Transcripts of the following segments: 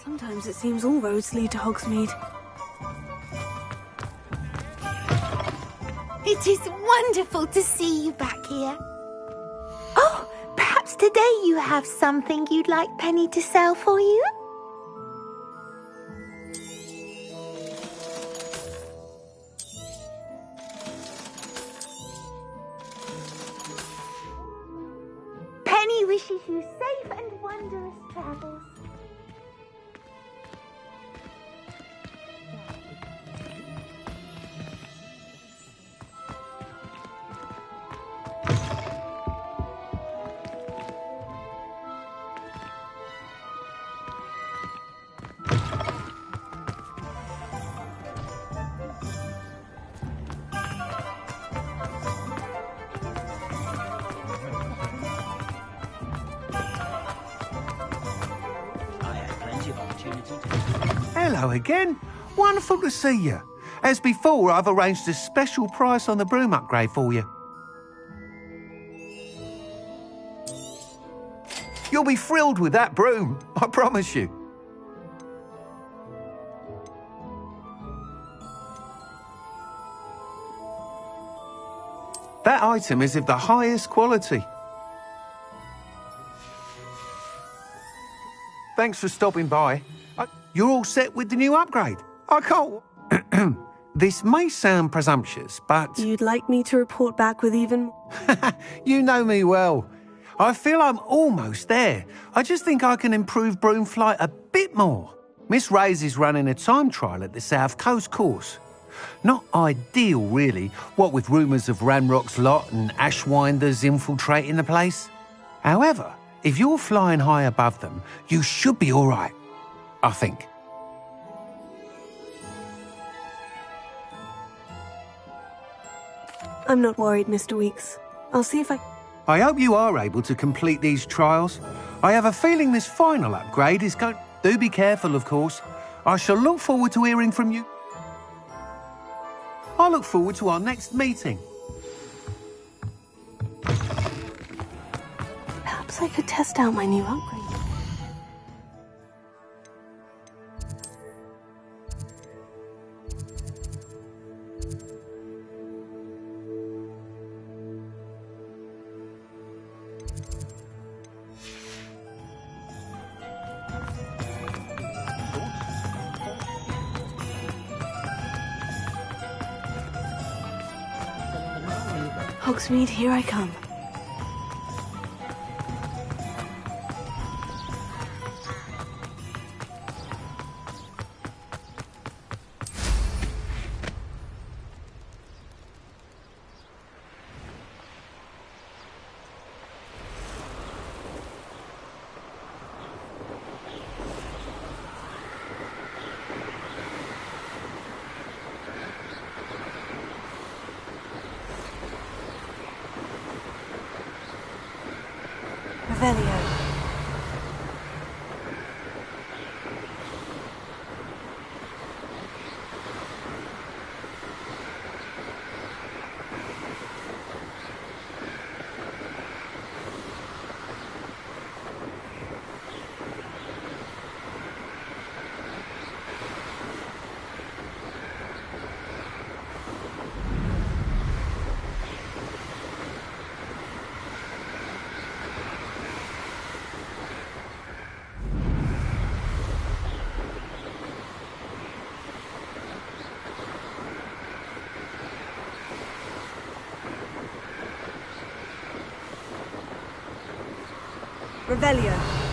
Sometimes it seems all roads lead to Hogsmeade. It is wonderful to see you back here. Oh, perhaps today you have something you'd like Penny to sell for you? Penny wishes you safe and wondrous travels. Hello again. Wonderful to see you. As before, I've arranged a special price on the broom upgrade for you. You'll be thrilled with that broom, I promise you. That item is of the highest quality. Thanks for stopping by. You're all set with the new upgrade. I can't... This may sound presumptuous, but... You'd like me to report back with even... You know me well. I feel I'm almost there. I just think I can improve broom flight a bit more. Miss Reyes is running a time trial at the South Coast course. Not ideal, really, what with rumours of Ranrock's lot and Ashwinders infiltrating the place. However, if you're flying high above them, you should be all right, I think. I'm not worried, Mr. Weeks. I'll see if I hope you are able to complete these trials. I have a feeling this final upgrade is going... Do be careful, of course. I shall look forward to hearing from you. I look forward to our next meeting. Perhaps I could test out my new upgrade. Hogsmeade, here I come. Revelio. Revelio.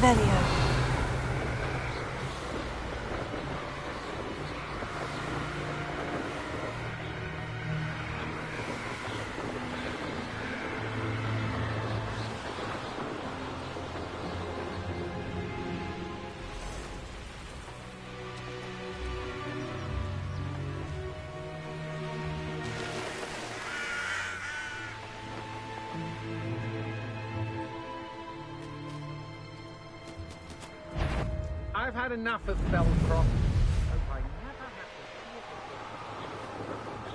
Revelio. I've had enough of Belcroft. Hope I never have to see it again.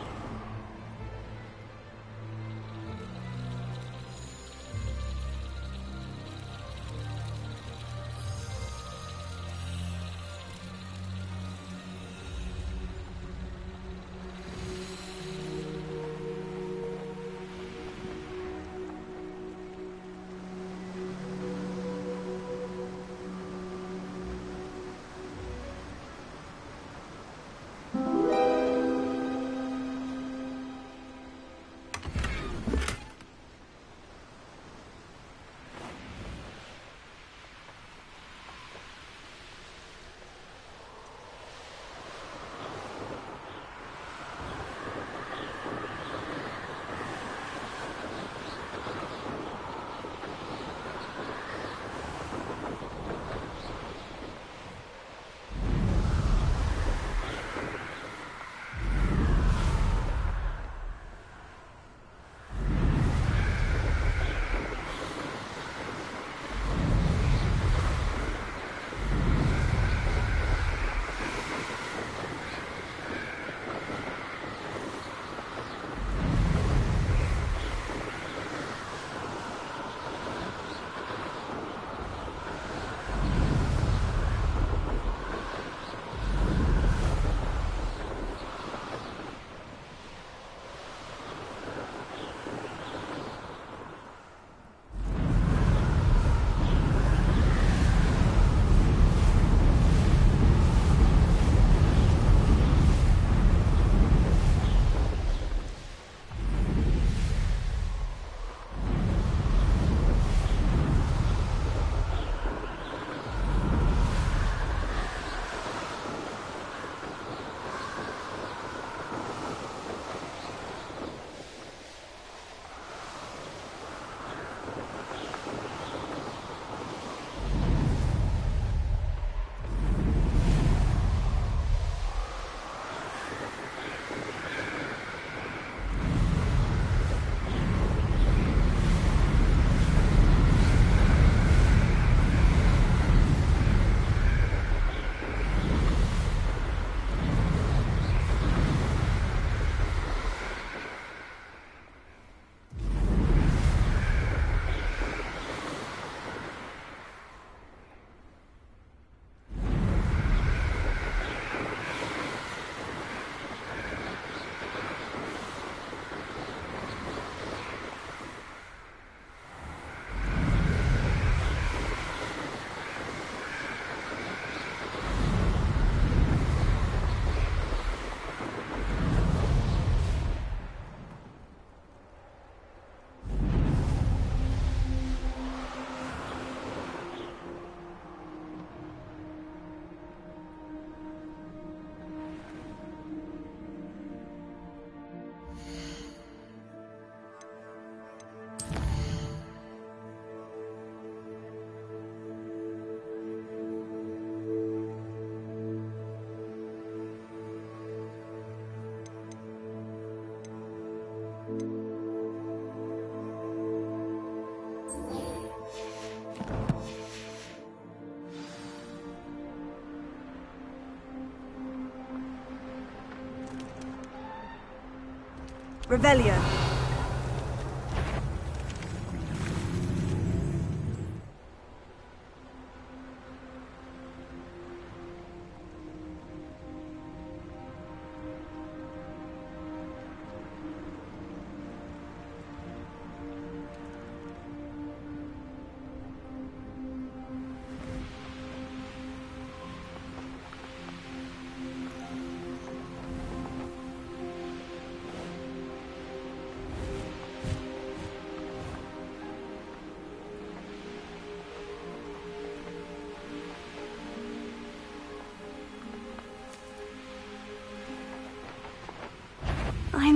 Revelio.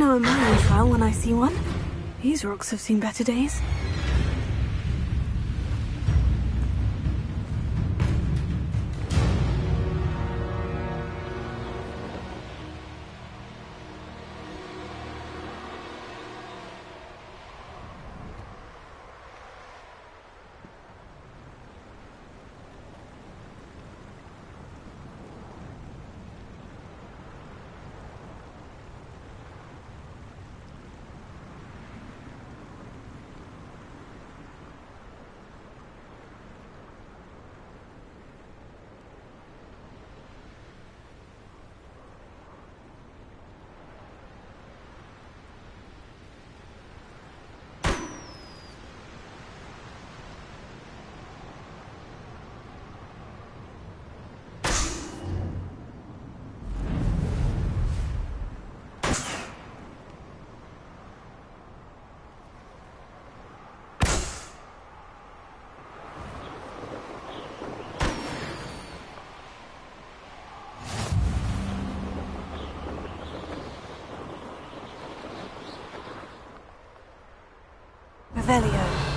know a Merlin trial when I see one. These rocks have seen better days. Revelio.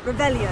Revelio.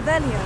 Revelio.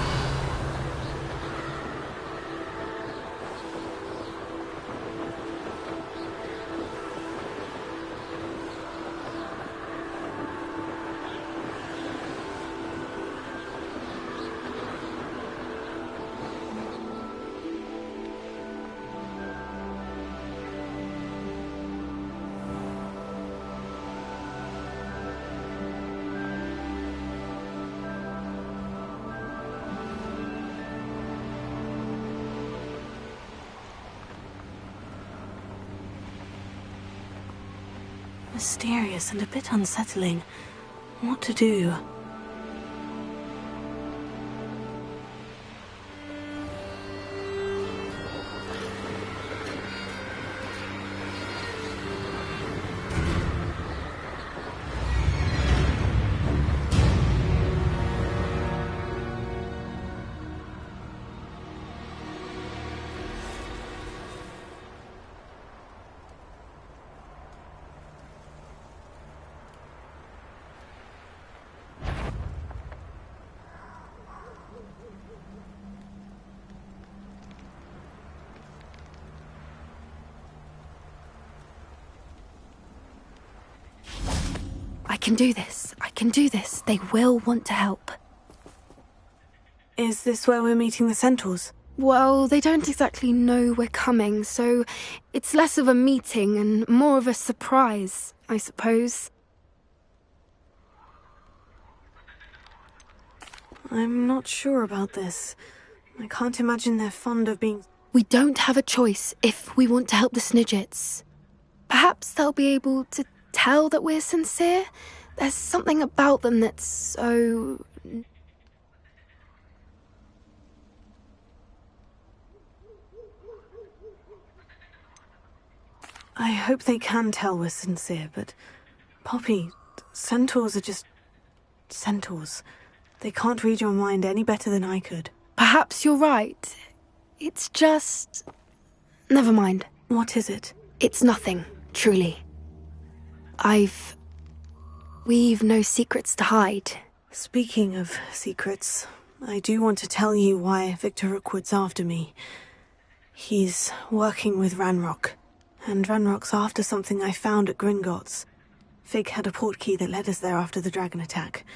Mysterious and a bit unsettling. What to do? I can do this. I can do this. They will want to help. Is this where we're meeting the centaurs? Well, they don't exactly know we're coming, so it's less of a meeting and more of a surprise, I suppose. I'm not sure about this. I can't imagine they're fond of being... We don't have a choice if we want to help the Snidgets. Perhaps they'll be able to tell that we're sincere. There's something about them that's so... I hope they can tell we're sincere, but... Poppy, centaurs are just... centaurs. They can't read your mind any better than I could. Perhaps you're right. It's just... Never mind. What is it? It's nothing, truly. We've no secrets to hide. Speaking of secrets, I do want to tell you why Victor Rookwood's after me. He's working with Ranrock, and Ranrock's after something I found at Gringotts. Fig had a portkey that led us there after the dragon attack.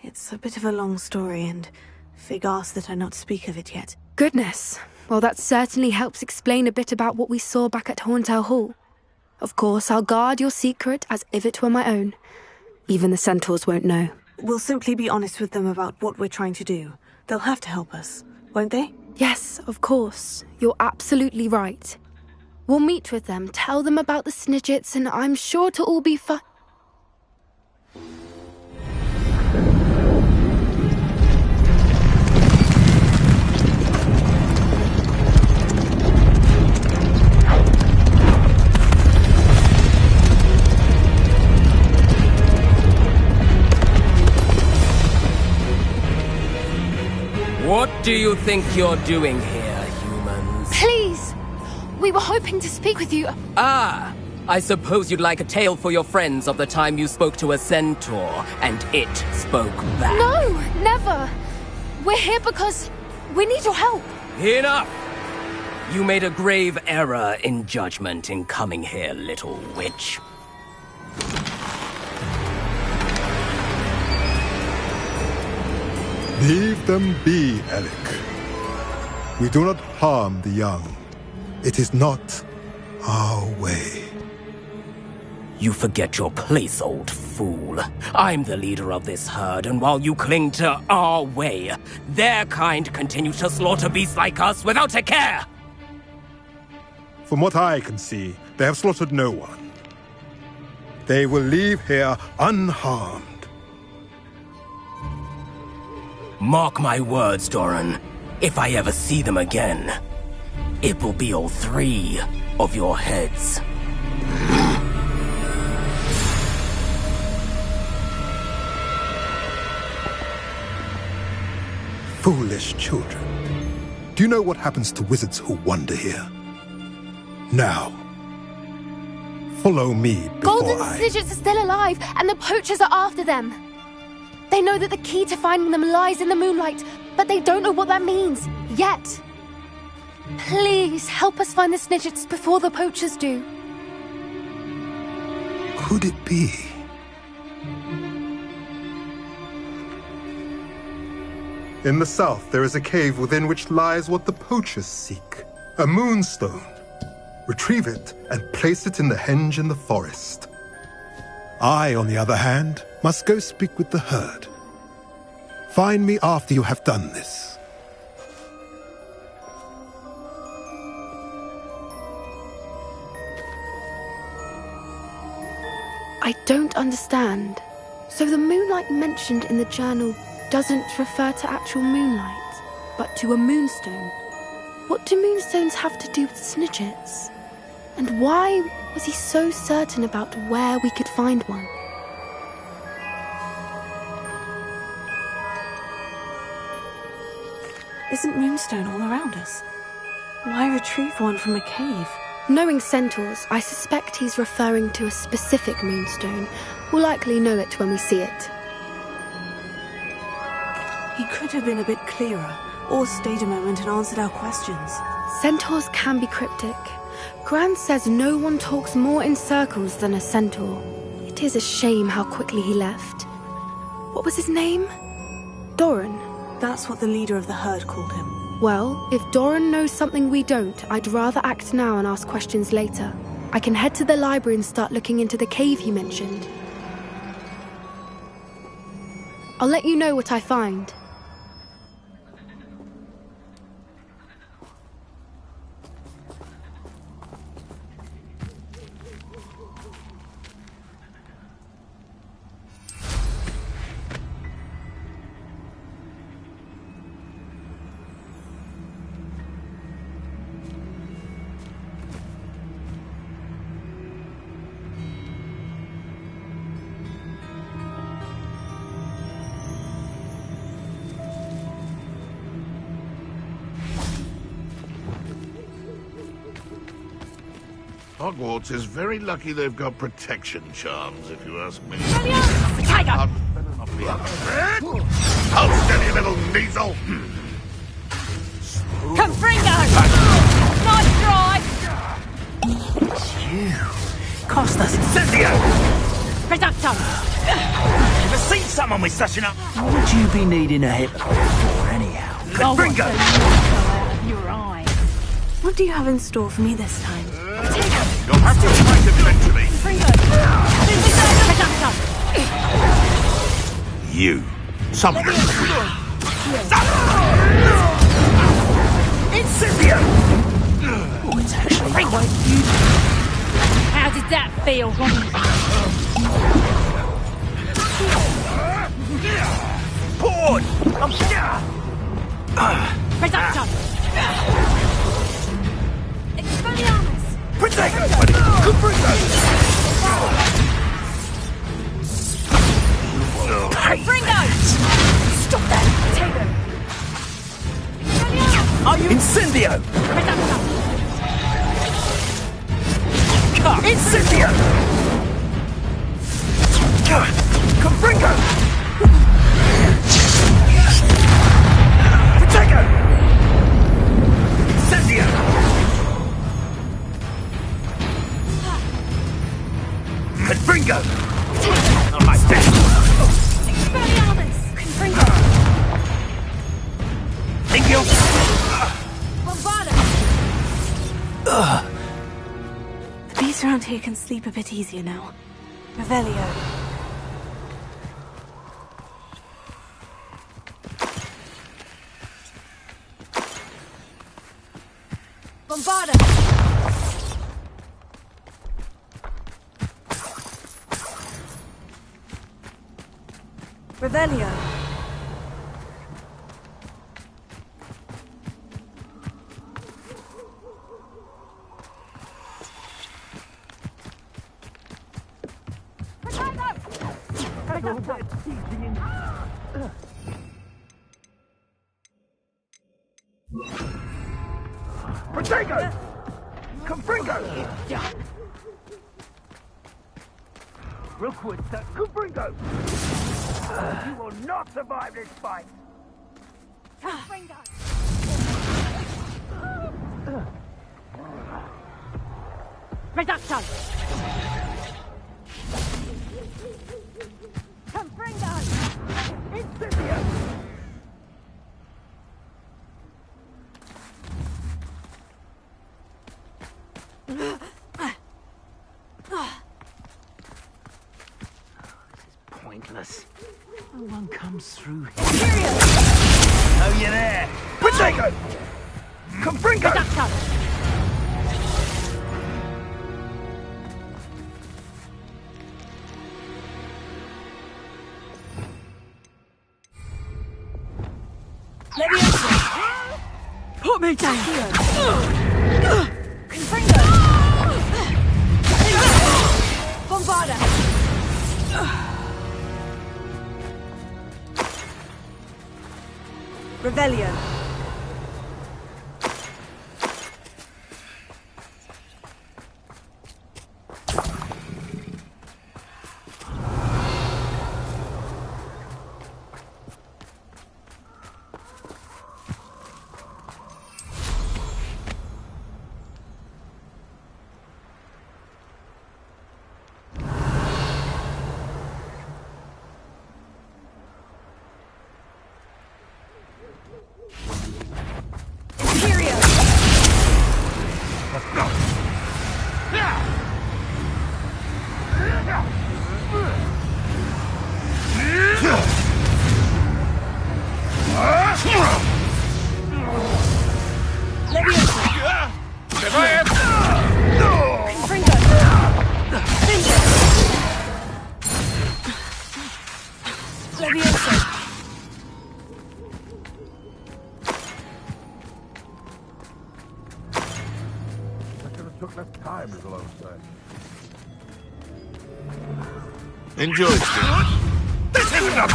It's a bit of a long story, and Fig asked that I not speak of it yet. Goodness. Well, that certainly helps explain a bit about what we saw back at Horntail Hall. Of course, I'll guard your secret as if it were my own. Even the centaurs won't know. We'll simply be honest with them about what we're trying to do. They'll have to help us, won't they? Yes, of course. You're absolutely right. We'll meet with them, tell them about the Snidgets, and I'm sure to all be fine. What do you think you're doing here, humans? Please! We were hoping to speak with you. Ah! I suppose you'd like a tale for your friends of the time you spoke to a centaur, and it spoke back. No, never! We're here because we need your help. Enough! You made a grave error in judgment in coming here, little witch. Leave them be, Alec. We do not harm the young. It is not our way. You forget your place, old fool. I'm the leader of this herd, and while you cling to our way, their kind continue to slaughter beasts like us without a care! From what I can see, they have slaughtered no one. They will leave here unharmed. Mark my words, Doran. If I ever see them again, it will be all 3 of your heads. Foolish children. Do you know what happens to wizards who wander here? Now, follow me before Golden Snidgets are still alive, and the poachers are after them. They know that the key to finding them lies in the moonlight, but they don't know what that means, yet. Please, help us find the Snidgets before the poachers do. Could it be? In the south, there is a cave within which lies what the poachers seek. A moonstone. Retrieve it and place it in the henge in the forest. I, on the other hand, must go speak with the herd. Find me after you have done this. I don't understand. So the moonlight mentioned in the journal doesn't refer to actual moonlight, but to a moonstone. What do moonstones have to do with Snidgets? And why was he so certain about where we could find one? Isn't moonstone all around us? Why retrieve one from a cave? Knowing centaurs, I suspect he's referring to a specific moonstone. We'll likely know it when we see it. He could have been a bit clearer, or stayed a moment and answered our questions. Centaurs can be cryptic. Gran says no one talks more in circles than a centaur. It is a shame how quickly he left. What was his name? Doran. That's what the leader of the herd called him. Well, if Doran knows something we don't, I'd rather act now and ask questions later. I can head to the library and start looking into the cave he mentioned. I'll let you know what I find. Hogwarts is very lucky they've got protection charms, if you ask me. Tiger! Hold steady, little Kneazle! Confringo! Nice drive! You cost us Incendio! Reducto! Never seen someone with such an up. What would you be needing a hip for anyhow? Confringo! Your eye. What do you have in store for me this time? You'll have to fight eventually. Reducto! You. Summon him. Incendio! Oh, it's actually quite beautiful. How did that feel, Ronnie? Port! Reducto! Expelliarmus! Protego! Confringo! Confringo! Stop that! Tego! Are you Incendio? Reducto! Incendio! Confringo! Protego! Incendio! Confringo! On my back! Expelliarmus! Confringo! Thank you! Bombarda! The bees around here can sleep a bit easier now. Revelio. Bombarda! Revelio. Protego! Confringo! Real quick, Confringo! You will not survive this fight! Reduction! Confringo! Incipio! Pointless. No one comes through here. Oh, you're there! Protego! Confringo! Reduction! Leviosa! Put me down! Confringo! Bombarda! Revelio. Enjoy, Steve. This isn't a...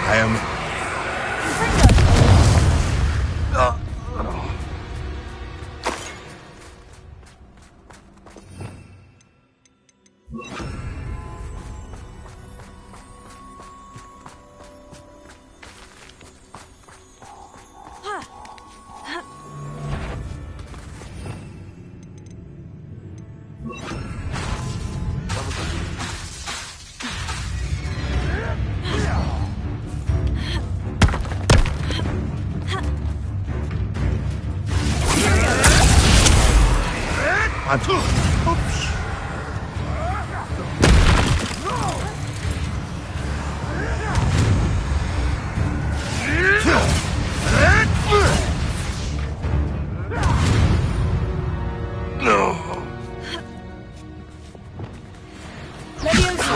I am...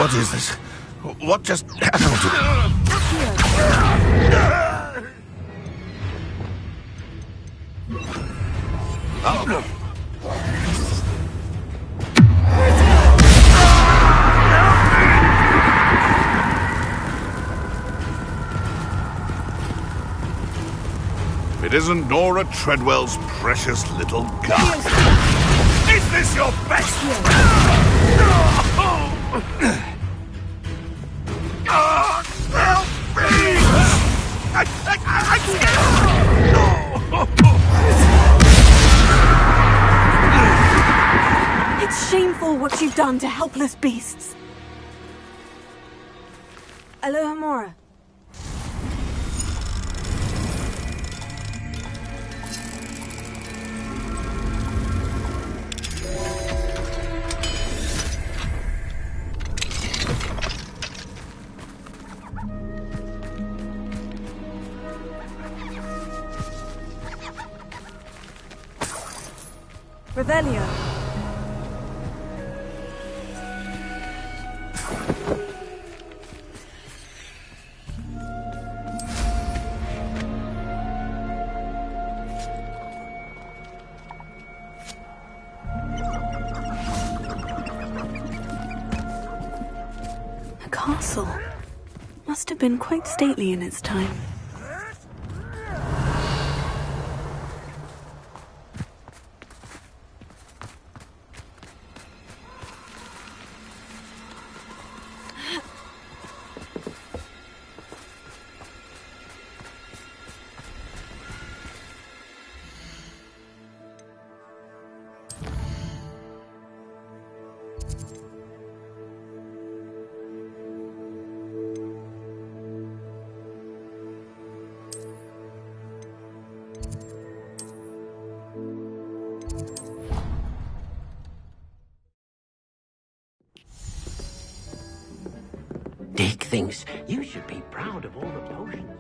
What is this? What just happened to me? Oh. It isn't Nora Treadwell's precious little gun. Is this your best? Help me! I can't! It's shameful what you've done to helpless beasts. Alohomora. Revelio. A castle. Must have been quite stately in its time. Dick thinks you should be proud of all the potions.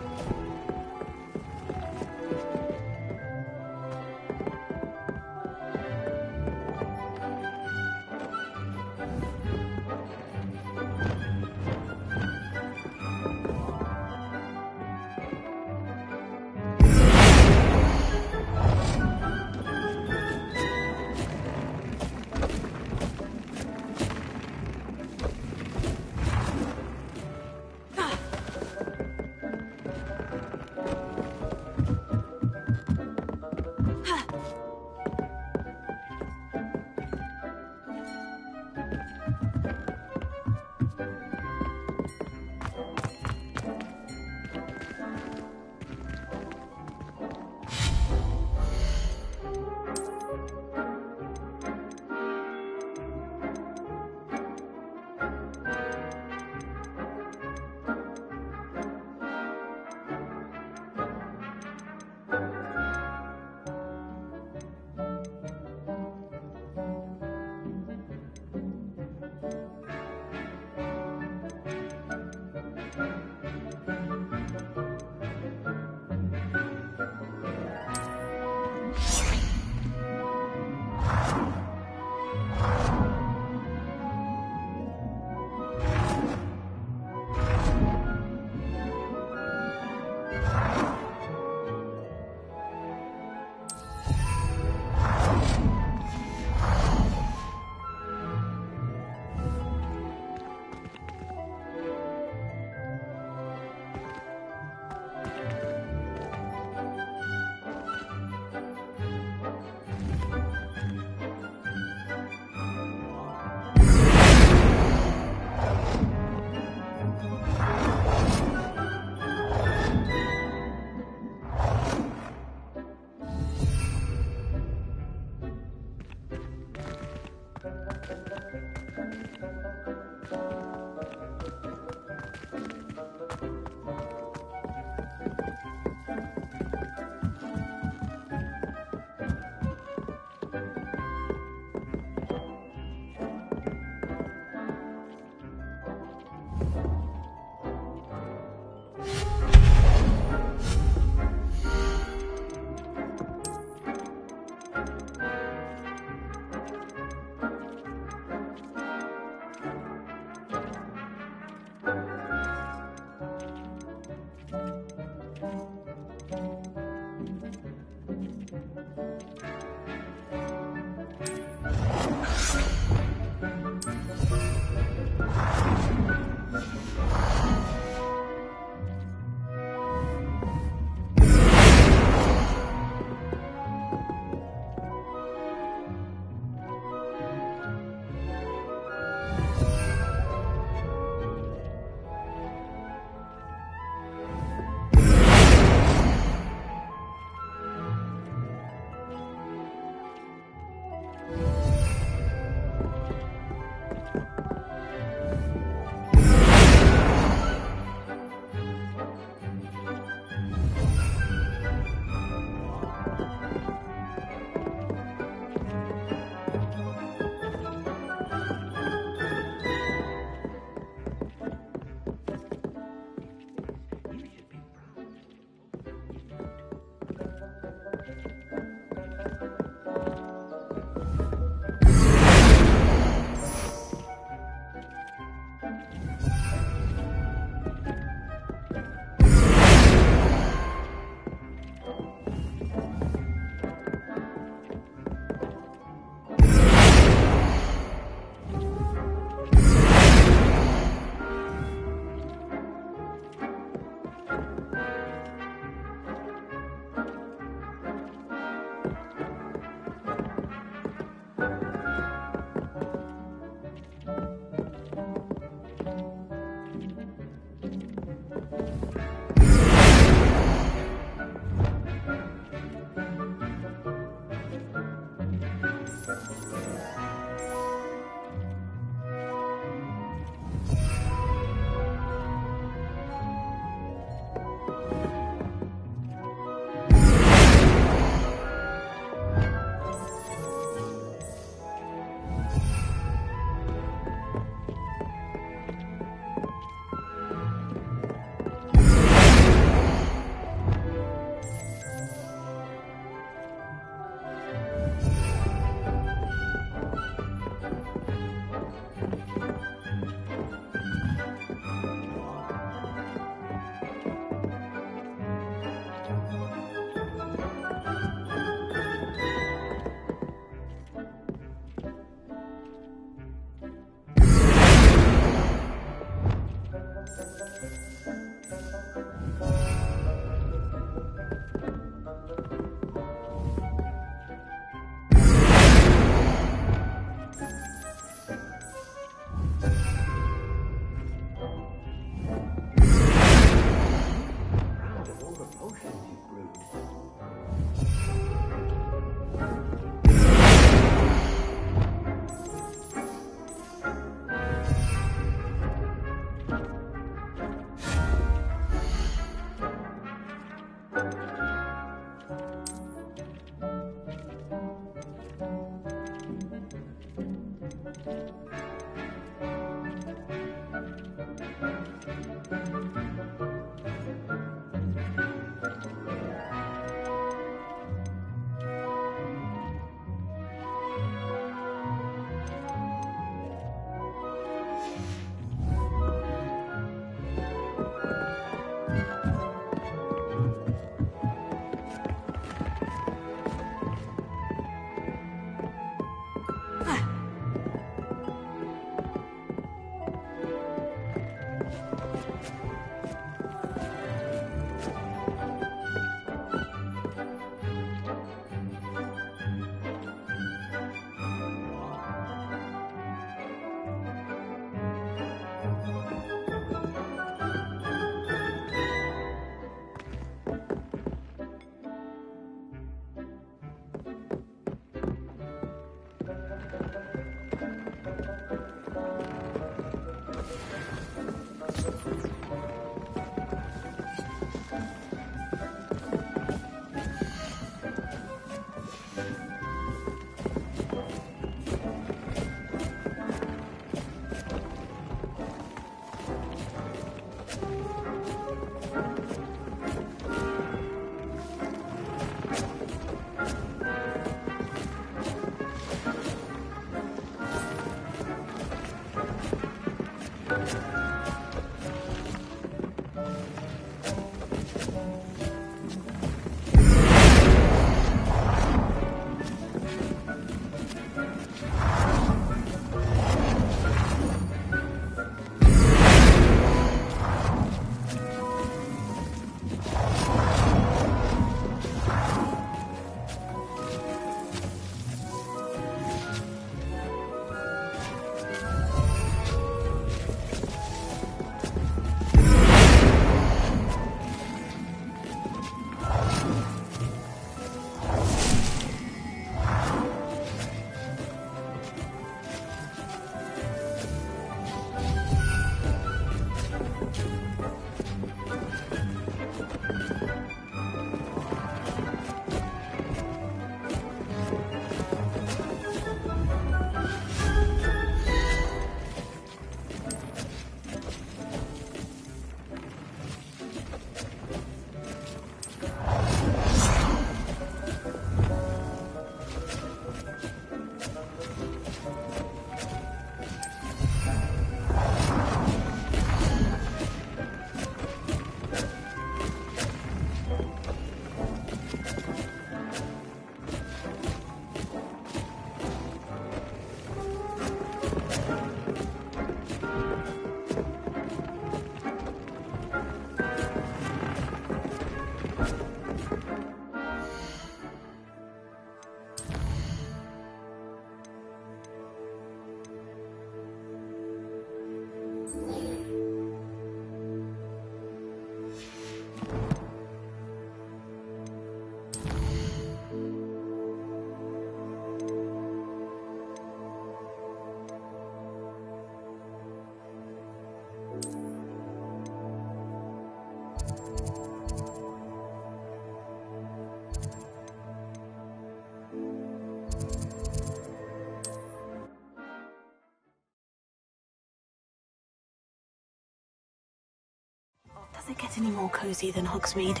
Does it get any more cozy than Hogsmeade?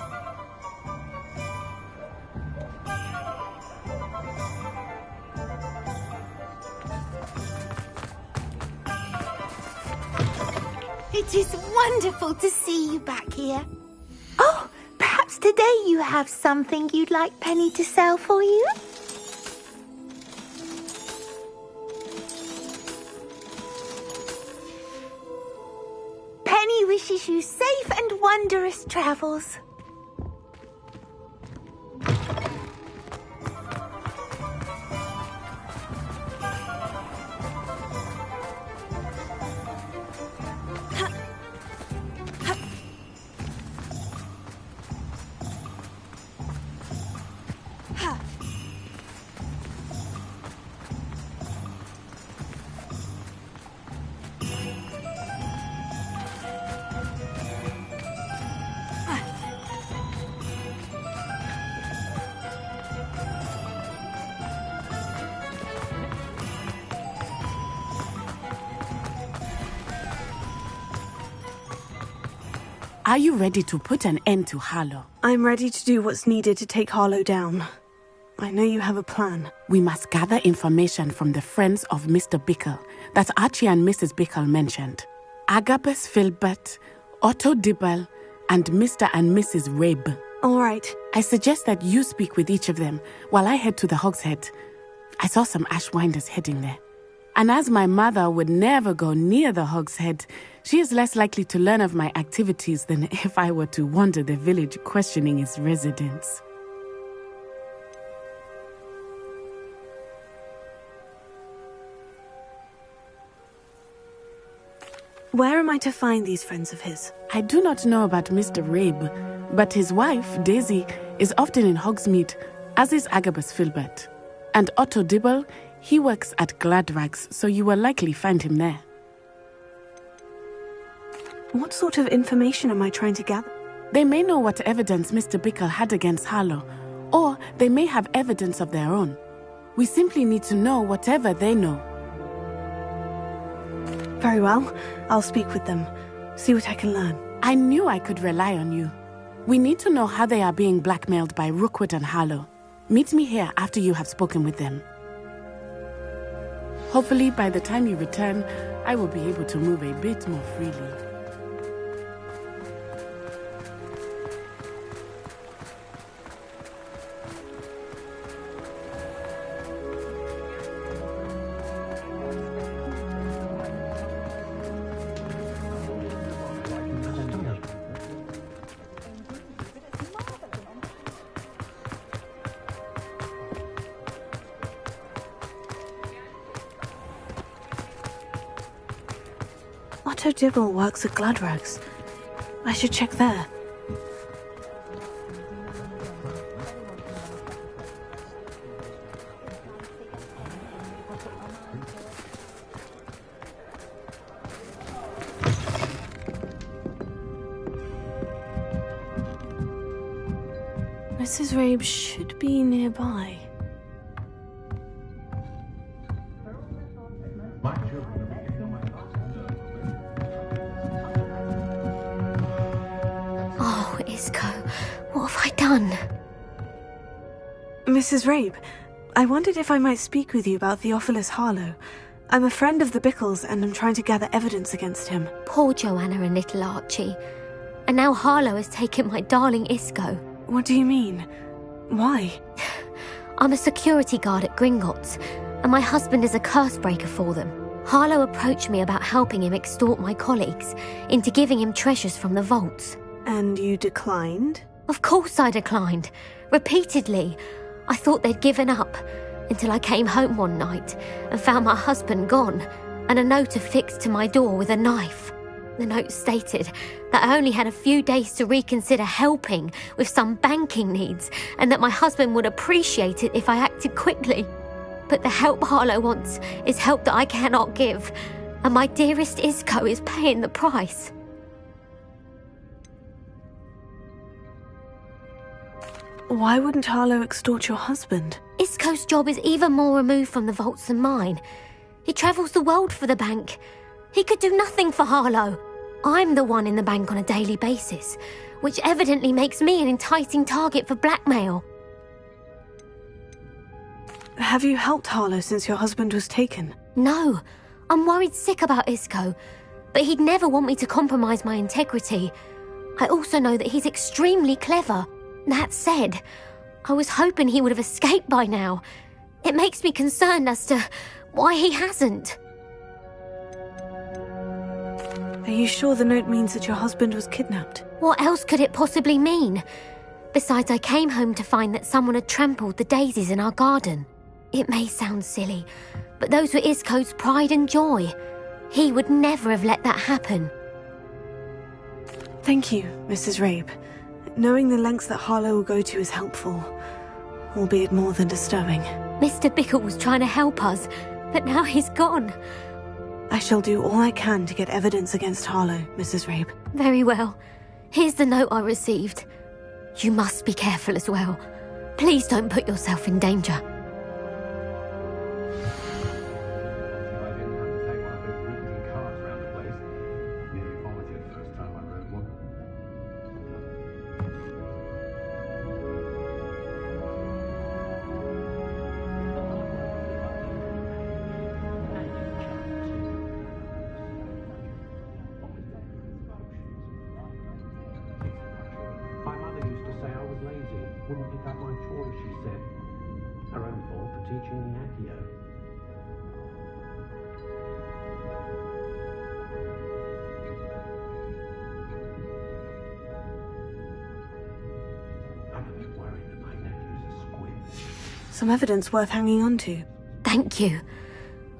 It is wonderful to see you back here. Oh, perhaps today you have something you'd like Penny to sell for you? Penny wishes you safe and wondrous travels. Are you ready to put an end to Harlow? I'm ready to do what's needed to take Harlow down. I know you have a plan. We must gather information from the friends of Mr. Bickle that Archie and Mrs. Bickle mentioned. Agabus Filbert, Otto Dibble, and Mr. and Mrs. Rabe. All right. I suggest that you speak with each of them while I head to the Hogshead. I saw some Ashwinders heading there. And as my mother would never go near the Hogshead, she is less likely to learn of my activities than if I were to wander the village questioning its residents. Where am I to find these friends of his? I do not know about Mr. Rabe, but his wife, Daisy, is often in Hogsmeade, as is Agabus Filbert. And Otto Dibble, he works at Gladrags, so you will likely find him there. What sort of information am I trying to gather? They may know what evidence Mr. Bickle had against Harlow, or they may have evidence of their own. We simply need to know whatever they know. Very well. I'll speak with them. See what I can learn. I knew I could rely on you. We need to know how they are being blackmailed by Rookwood and Harlow. Meet me here after you have spoken with them. Hopefully, by the time you return, I will be able to move a bit more freely. Otto Dibble works at Gladrags. I should check there. Mrs. Rabe should be nearby. Oh, Isco, what have I done? Mrs. Rabe, I wondered if I might speak with you about Theophilus Harlow. I'm a friend of the Bickles and I'm trying to gather evidence against him. Poor Joanna and little Archie. And now Harlow has taken my darling Isco. What do you mean? Why? I'm a security guard at Gringotts, and my husband is a curse breaker for them. Harlow approached me about helping him extort my colleagues into giving him treasures from the vaults. And you declined? Of course I declined. Repeatedly. I thought they'd given up, until I came home one night and found my husband gone, and a note affixed to my door with a knife. The note stated that I only had a few days to reconsider helping with some banking needs, and that my husband would appreciate it if I acted quickly. But the help Harlow wants is help that I cannot give, and my dearest Isco is paying the price. Why wouldn't Harlow extort your husband? Isco's job is even more removed from the vaults than mine. He travels the world for the bank. He could do nothing for Harlow. I'm the one in the bank on a daily basis, which evidently makes me an enticing target for blackmail. Have you helped Harlow since your husband was taken? No, I'm worried sick about Isco, but he'd never want me to compromise my integrity. I also know that he's extremely clever. That said, I was hoping he would have escaped by now. It makes me concerned as to why he hasn't. Are you sure the note means that your husband was kidnapped? What else could it possibly mean? Besides, I came home to find that someone had trampled the daisies in our garden. It may sound silly, but those were Isco's pride and joy. He would never have let that happen. Thank you, Mrs. Rabe. Knowing the lengths that Harlow will go to is helpful, albeit more than disturbing. Mr. Bickle was trying to help us, but now he's gone. I shall do all I can to get evidence against Harlow, Mrs. Rabe. Very well. Here's the note I received. You must be careful as well. Please don't put yourself in danger. Wouldn't pick up my chores, she said. Her own fault for teaching me Accio. I'm a bit worried that my nephew's a squid. Some evidence worth hanging on to. Thank you.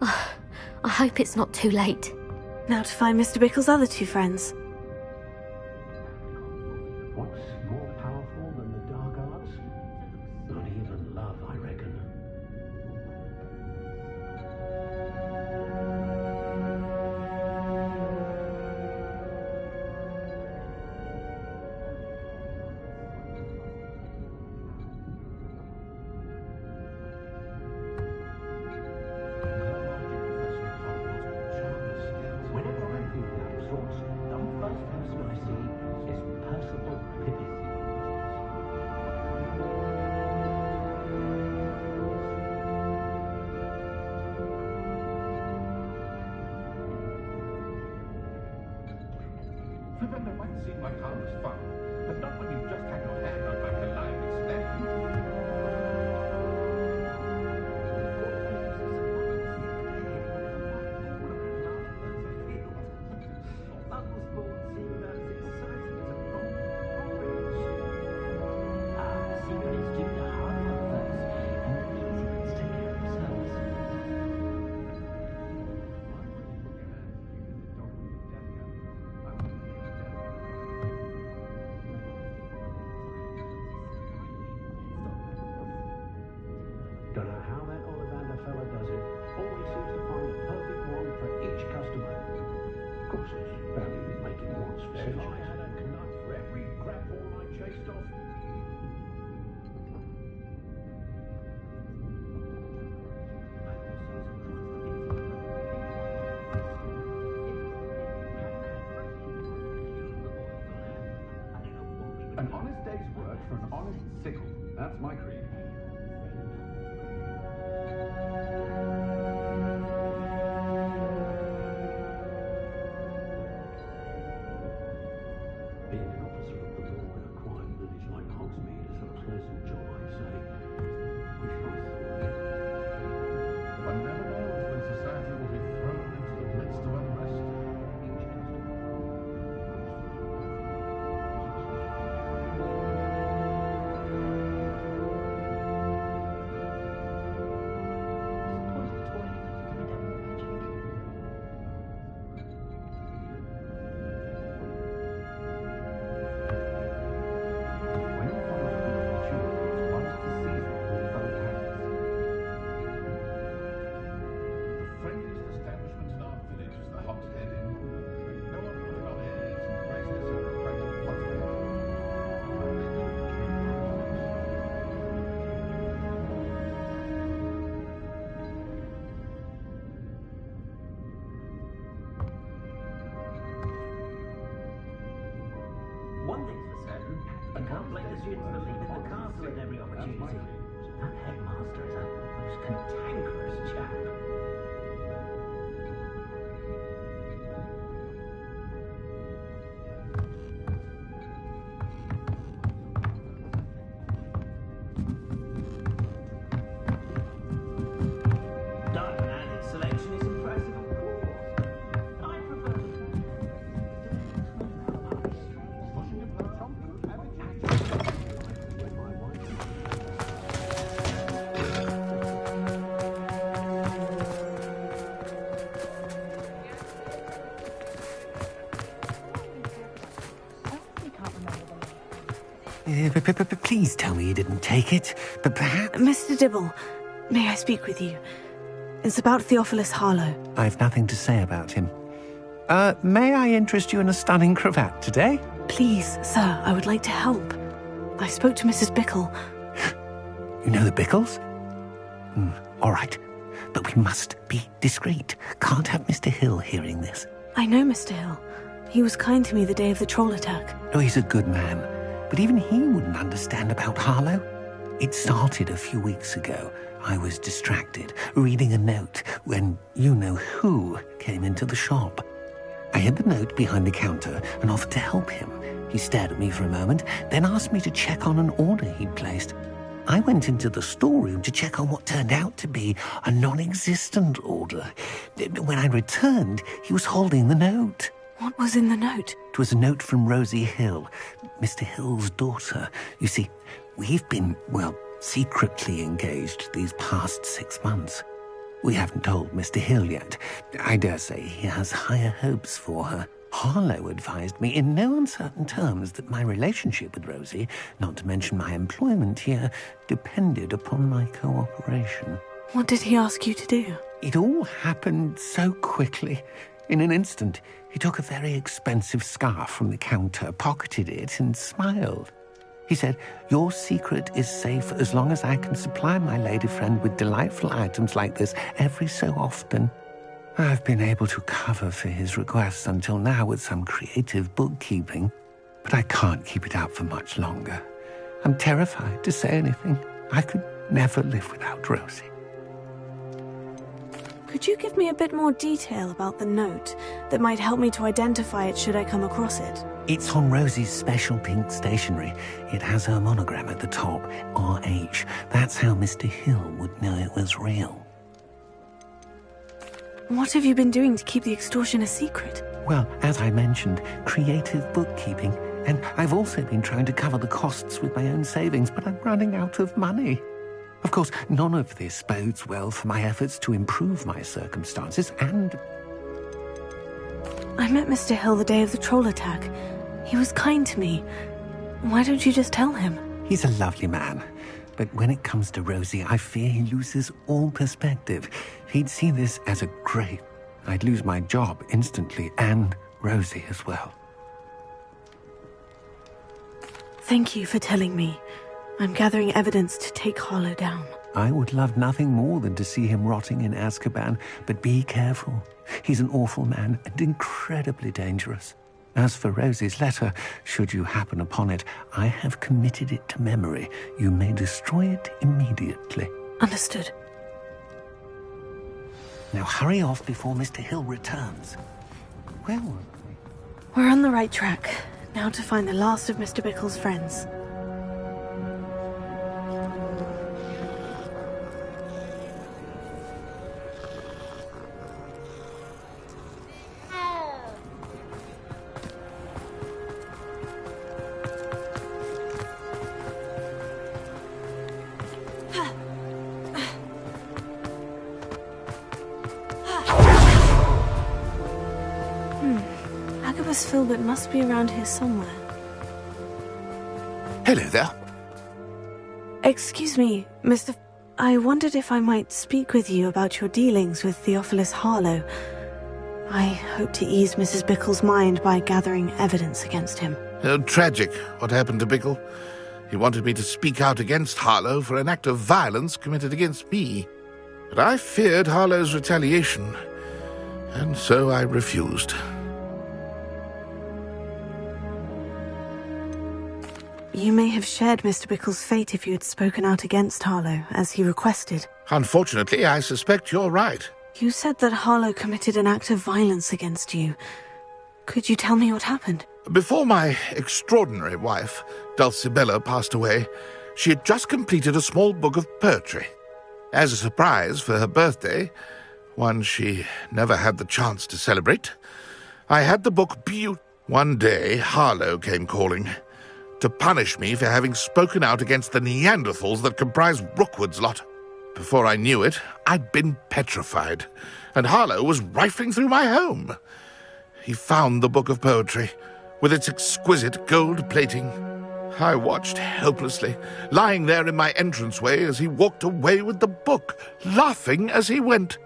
Oh, I hope it's not too late. Now to find Mr. Bickle's other two friends. What's more powerful than the dark arts? Not even love, I reckon. Whenever I feel out of sorts, the first person I see is Percival Pippin. Remember, it might seem like harmless fun, but not when you've just had your hand on both alive and Sven. Don't know how that Ollivander fella does it. Always seems to find the perfect one for each customer. Of course, there's value in making wants for centuries. I had a nut for every crapball I chased off. An honest day's work for an honest sickle. That's my creed. Being an officer of the law in a quiet village like Hogsmeade is a pleasant job, I say. Wish I thought it. One never knows when society will be thrown into the midst of unrest. students are leaving the castle at every opportunity. That headmaster is a most cantankerous chap. Diamond Andy's selection is impressive, of course. I prefer Please tell me you didn't take it. But perhaps... Mr. Dibble, may I speak with you? It's about Theophilus Harlow. I've nothing to say about him. May I interest you in a stunning cravat today? Please, sir, I would like to help. I spoke to Mrs. Bickle. You know the Bickles? All right. But we must be discreet. Can't have Mr. Hill hearing this. I know Mr. Hill. He was kind to me the day of the troll attack. Oh, he's a good man. But even he wouldn't understand about Harlow. It started a few weeks ago. I was distracted, reading a note, when you-know-who came into the shop. I hid the note behind the counter and offered to help him. He stared at me for a moment, then asked me to check on an order he'd placed. I went into the storeroom to check on what turned out to be a non-existent order. When I returned, he was holding the note. What was in the note? It was a note from Rosie Hill, Mr. Hill's daughter. You see, we've been, secretly engaged these past 6 months. We haven't told Mr. Hill yet. I dare say he has higher hopes for her. Harlow advised me in no uncertain terms that my relationship with Rosie, not to mention my employment here, depended upon my cooperation. What did he ask you to do? It all happened so quickly. In an instant, he took a very expensive scarf from the counter, pocketed it, and smiled. He said, "Your secret is safe as long as I can supply my lady friend with delightful items like this every so often." I've been able to cover for his requests until now with some creative bookkeeping, but I can't keep it up for much longer. I'm terrified to say anything. I could never live without Rosie. Could you give me a bit more detail about the note that might help me to identify it should I come across it? It's on Rosie's special pink stationery. It has her monogram at the top, RH. That's how Mr. Hill would know it was real. What have you been doing to keep the extortion a secret? Well, as I mentioned, creative bookkeeping. And I've also been trying to cover the costs with my own savings, but I'm running out of money. Of course, none of this bodes well for my efforts to improve my circumstances, and... I met Mr. Hill the day of the troll attack. He was kind to me. Why don't you just tell him? He's a lovely man. But when it comes to Rosie, I fear he loses all perspective. He'd see this as a grave. I'd lose my job instantly, and Rosie as well. Thank you for telling me. I'm gathering evidence to take Harlow down. I would love nothing more than to see him rotting in Azkaban, but be careful. He's an awful man and incredibly dangerous. As for Rosie's letter, should you happen upon it, I have committed it to memory. You may destroy it immediately. Understood. Now hurry off before Mr. Hill returns. Where were we? We're on the right track. Now to find the last of Mr. Bickle's friends. Agabus Filbert must be around here somewhere. Hello there. Excuse me, Mr. I wondered if I might speak with you about your dealings with Theophilus Harlow. I hope to ease Mrs. Bickle's mind by gathering evidence against him. Tragic, what happened to Bickle. He wanted me to speak out against Harlow for an act of violence committed against me. But I feared Harlow's retaliation, and so I refused. You may have shared Mr. Bickle's fate if you had spoken out against Harlow, as he requested. Unfortunately, I suspect you're right. You said that Harlow committed an act of violence against you. Could you tell me what happened? Before my extraordinary wife, Dulcibella, passed away, she had just completed a small book of poetry. As a surprise for her birthday, one she never had the chance to celebrate, I had the book One day, Harlow came calling to punish me for having spoken out against the Neanderthals that comprise Rookwood's lot. Before I knew it, I'd been petrified, and Harlow was rifling through my home. He found the book of poetry, with its exquisite gold plating. I watched helplessly, lying there in my entranceway as he walked away with the book, laughing as he went.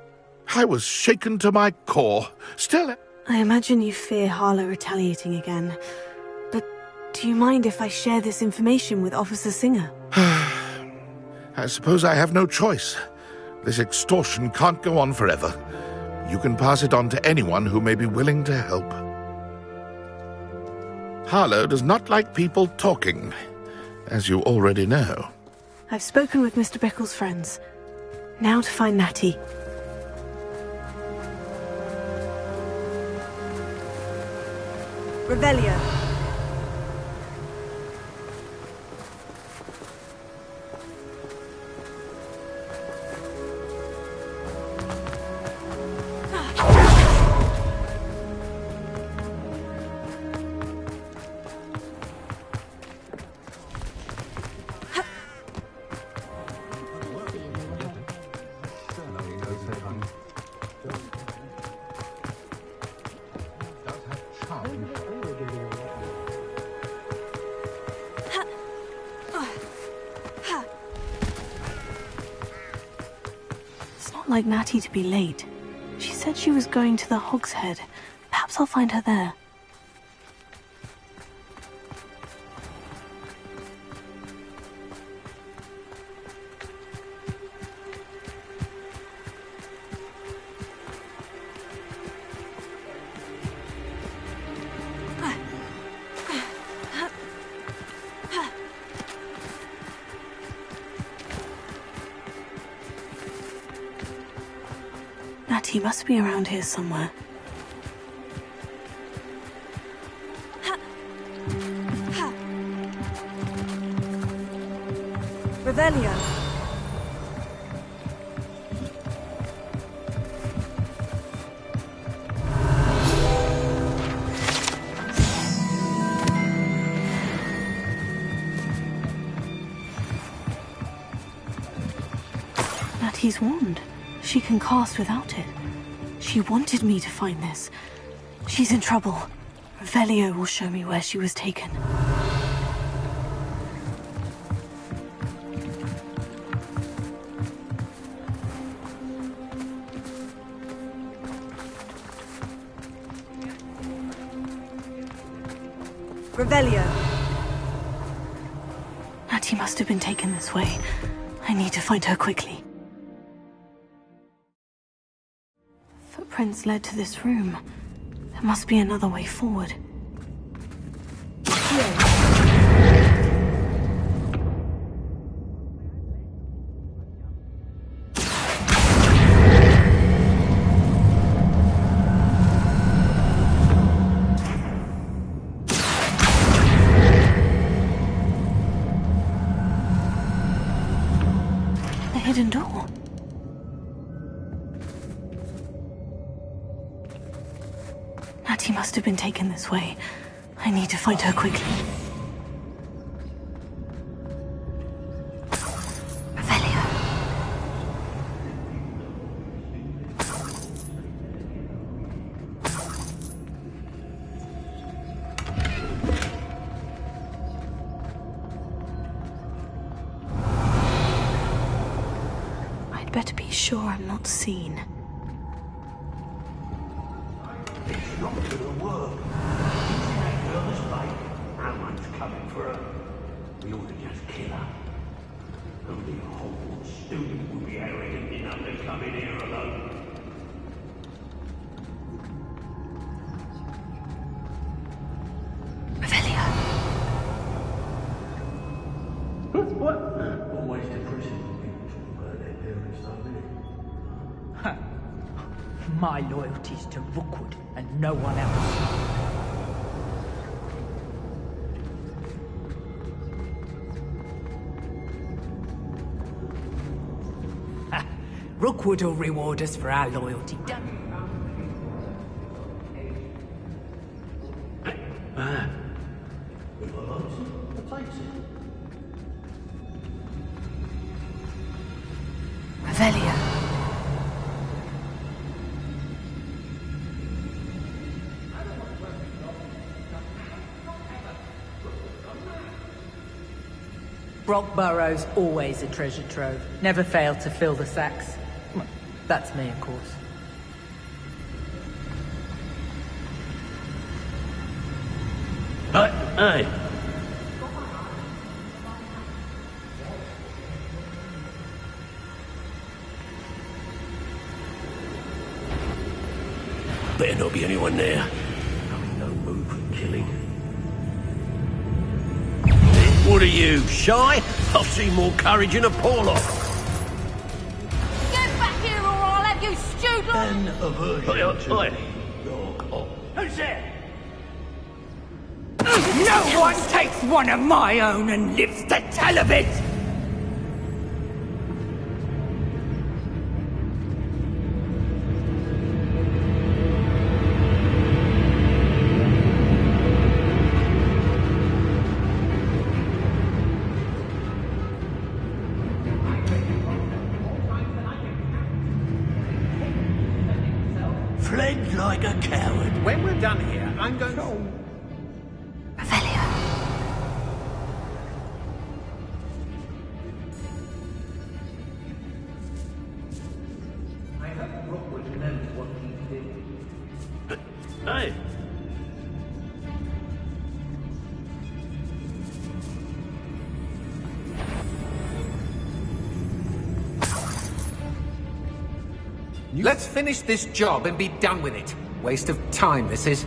I was shaken to my core. Still, I imagine you fear Harlow retaliating again. But do you mind if I share this information with Officer Singer? I suppose I have no choice. This extortion can't go on forever. You can pass it on to anyone who may be willing to help. Harlow does not like people talking, as you already know. I've spoken with Mr. Bickle's friends. Now to find Natty. Revelio. Like Natty to be late. She said she was going to the Hog's Head. Perhaps I'll find her there. He must be around here somewhere. Revelio. Natty's wand. She can cast without it. She wanted me to find this. She's in trouble. Revelio will show me where she was taken. Revelio. Natty must have been taken this way. I need to find her quickly. Footprints led to this room. There must be another way forward. The hidden door. Natty must have been taken this way. I need to find her quickly. Revelio. I'd better be sure I'm not seen. It's not gonna work. Isn't that girl's fight? No one's coming for her. We ought to just kill her. Only a whole student would be arrogant enough to come in here alone. Revelio. My loyalty's to Rookwood and no one else. Rookwood will reward us for our loyalty. Revelio. Brockborough's always a treasure trove. Never failed to fill the sacks. That's me, of course. Hey. Better not be anyone there. No mood for killing. What are you, shy? I've seen more courage in a Porlock. Get back here or I'll have you stewed like... An aversion to me. Who's there? No one takes one of my own and lives to tell of it! Fled like a coward. When we're done here, I'm going to... Revelio. I hope Rookwood knows what he did. Hey. Let's finish this job and be done with it. Waste of time, this is.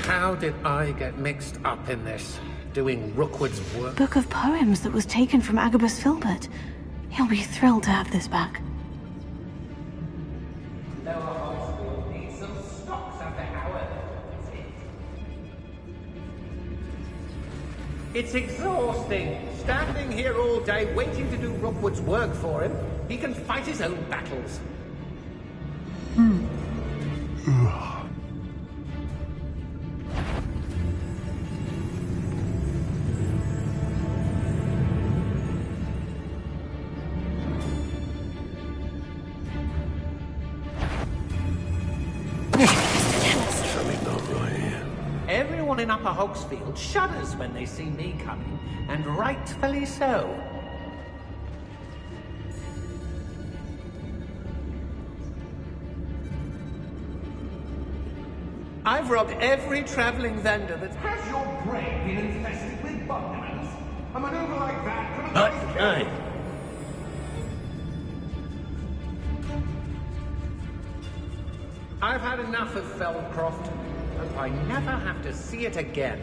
How did I get mixed up in this? Doing Rookwood's work? Book of poems that was taken from Agabus Filbert. He'll be thrilled to have this back. It's exhausting. Standing here all day waiting to do Rookwood's work for him. He can fight his own battles. Everyone in Upper Hogsfield shudders when they see me coming, and rightfully so. I've robbed every travelling vendor that... Has your brain been infested with bugbears? A maneuver like that could have... Hey. I've had enough of Feldcroft. Hope I never have to see it again.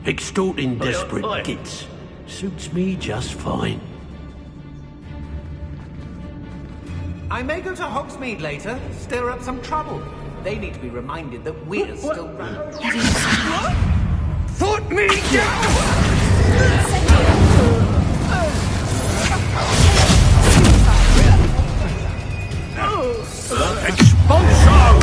Extorting desperate gits. Suits me just fine. I may go to Hogsmeade later, stir up some trouble. They need to be reminded that we're still running. Put me down! Expulso!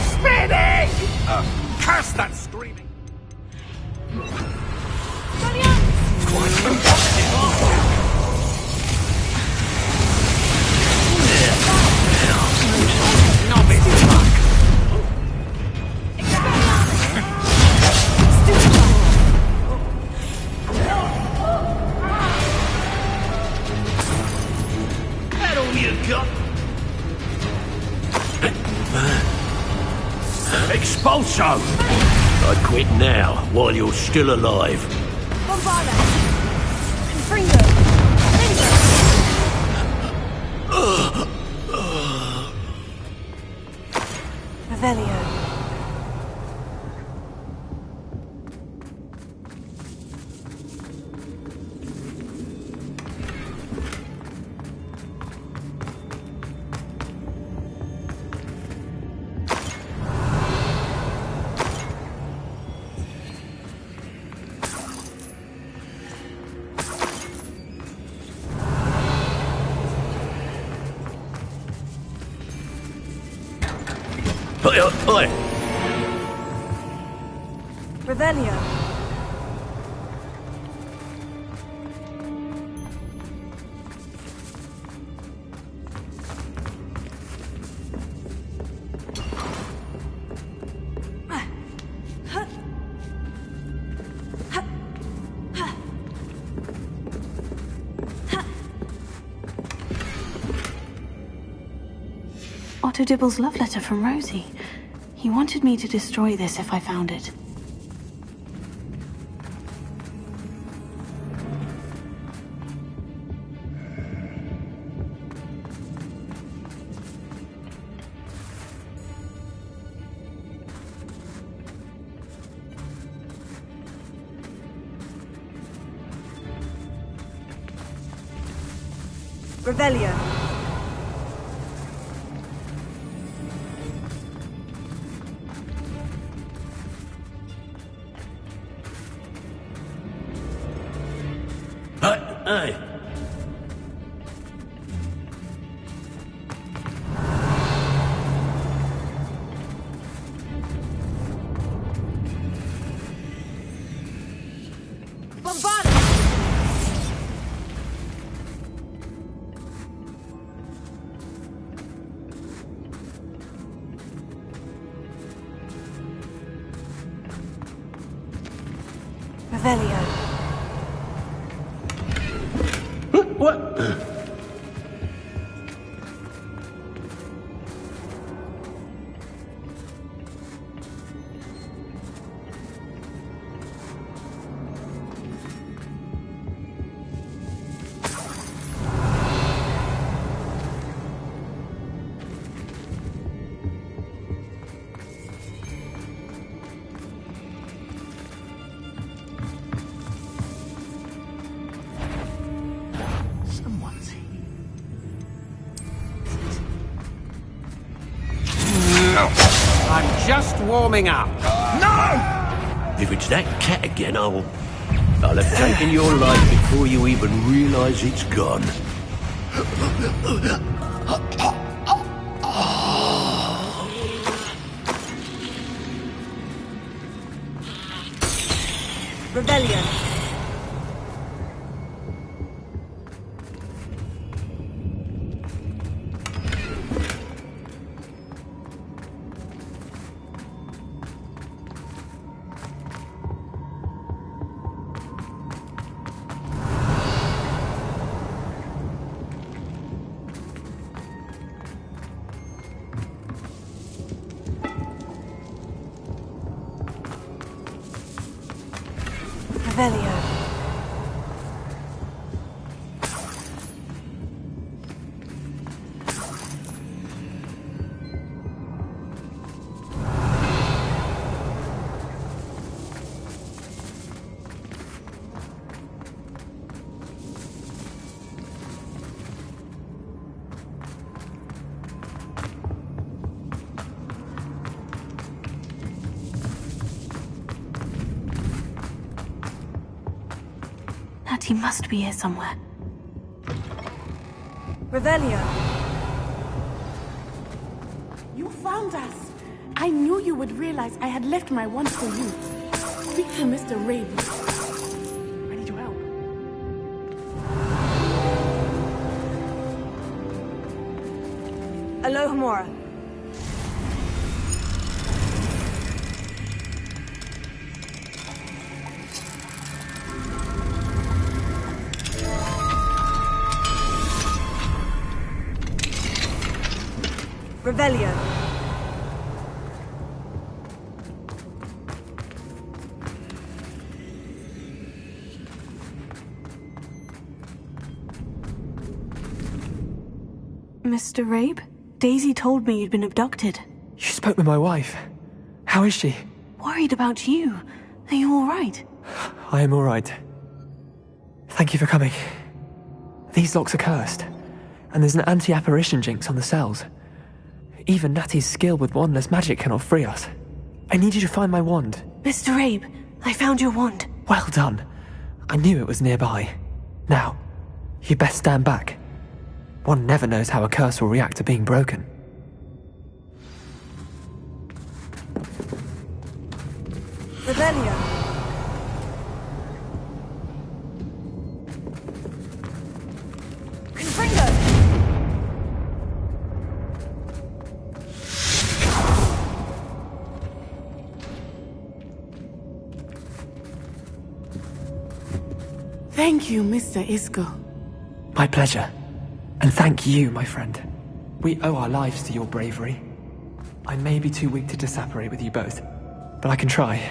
Spinning! so. I'd quit now, while you're still alive. Bombarda! Confringo! Revelio. Oi! Revelio. Otto Dibble's love letter from Rosie. He wanted me to destroy this if I found it. Revelio. Hey! Bombarda! Revelio. What? I'm just warming up. No! If it's that cat again, I'll have taken your life before you even realise it's gone. Revelio. Revelio. He must be here somewhere. Revelio. You found us. I knew you would realize I had left my wand for you. Speak to Mr. Rain. Ready to help. Alohomora. Revelio. Mr. Rabe? Daisy told me you'd been abducted. You spoke with my wife. How is she? Worried about you. Are you all right? I am all right. Thank you for coming. These locks are cursed, and there's an anti-apparition jinx on the cells. Even Natty's skill with wandless magic cannot free us. I need you to find my wand. Mr. Rabe, I found your wand. Well done. I knew it was nearby. Now, you best stand back. One never knows how a curse will react to being broken. Revelio. Confringo. Thank you, Mr. Isco. My pleasure. And thank you, my friend. We owe our lives to your bravery. I may be too weak to disapparate with you both, but I can try.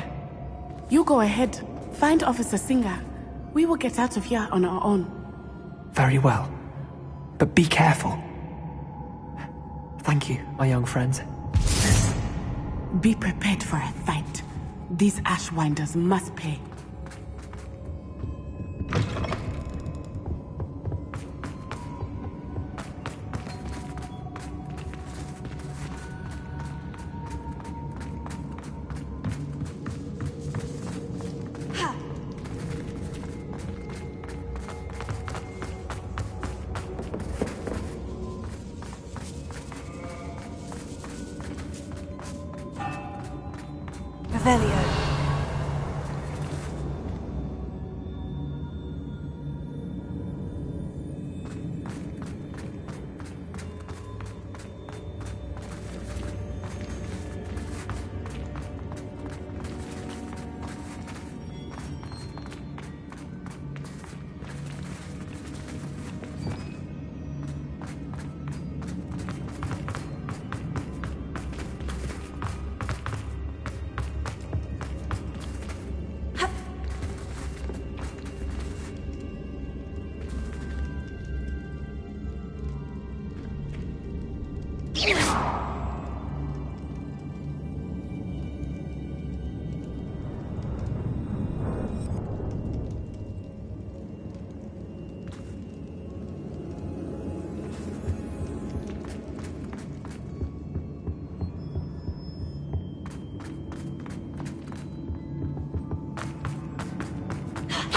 You go ahead. Find Officer Singer. We will get out of here on our own. Very well. But be careful. Thank you, my young friends. Be prepared for a fight. These Ashwinders must pay. Revelio.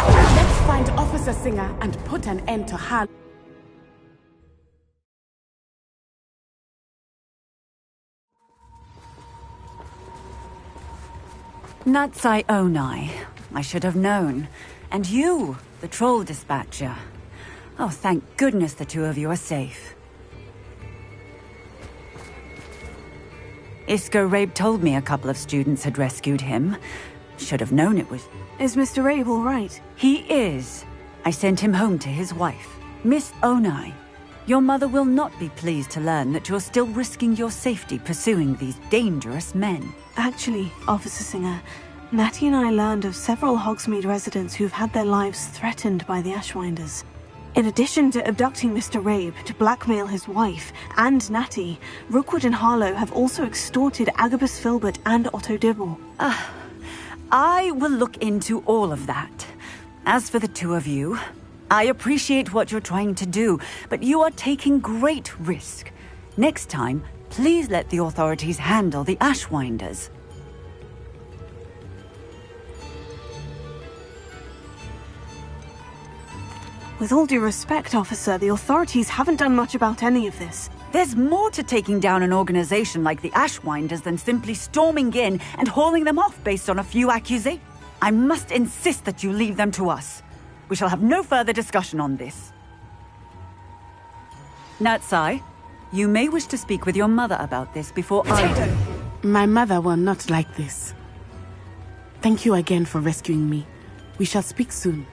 Let's find Officer Singer and put an end to her. Natsai Onai. I should have known. And you, the troll dispatcher. Oh, thank goodness the two of you are safe. Isco Rabe told me a couple of students had rescued him. Should have known it was... Is Mr. Rabe all right? He is. I sent him home to his wife. Miss Onai, your mother will not be pleased to learn that you're still risking your safety pursuing these dangerous men. Actually, Officer Singer, Natty and I learned of several Hogsmeade residents who've had their lives threatened by the Ashwinders. In addition to abducting Mr. Rabe to blackmail his wife and Natty, Rookwood and Harlow have also extorted Agabus Filbert and Otto Dibble. I will look into all of that. As for the two of you, I appreciate what you're trying to do, but you are taking great risk. Next time, please let the authorities handle the Ashwinders. With all due respect, officer, the authorities haven't done much about any of this. There's more to taking down an organization like the Ashwinders than simply storming in and hauling them off based on a few accusations. I must insist that you leave them to us. We shall have no further discussion on this. Natsai, you may wish to speak with your mother about this before I... My mother will not like this. Thank you again for rescuing me. We shall speak soon.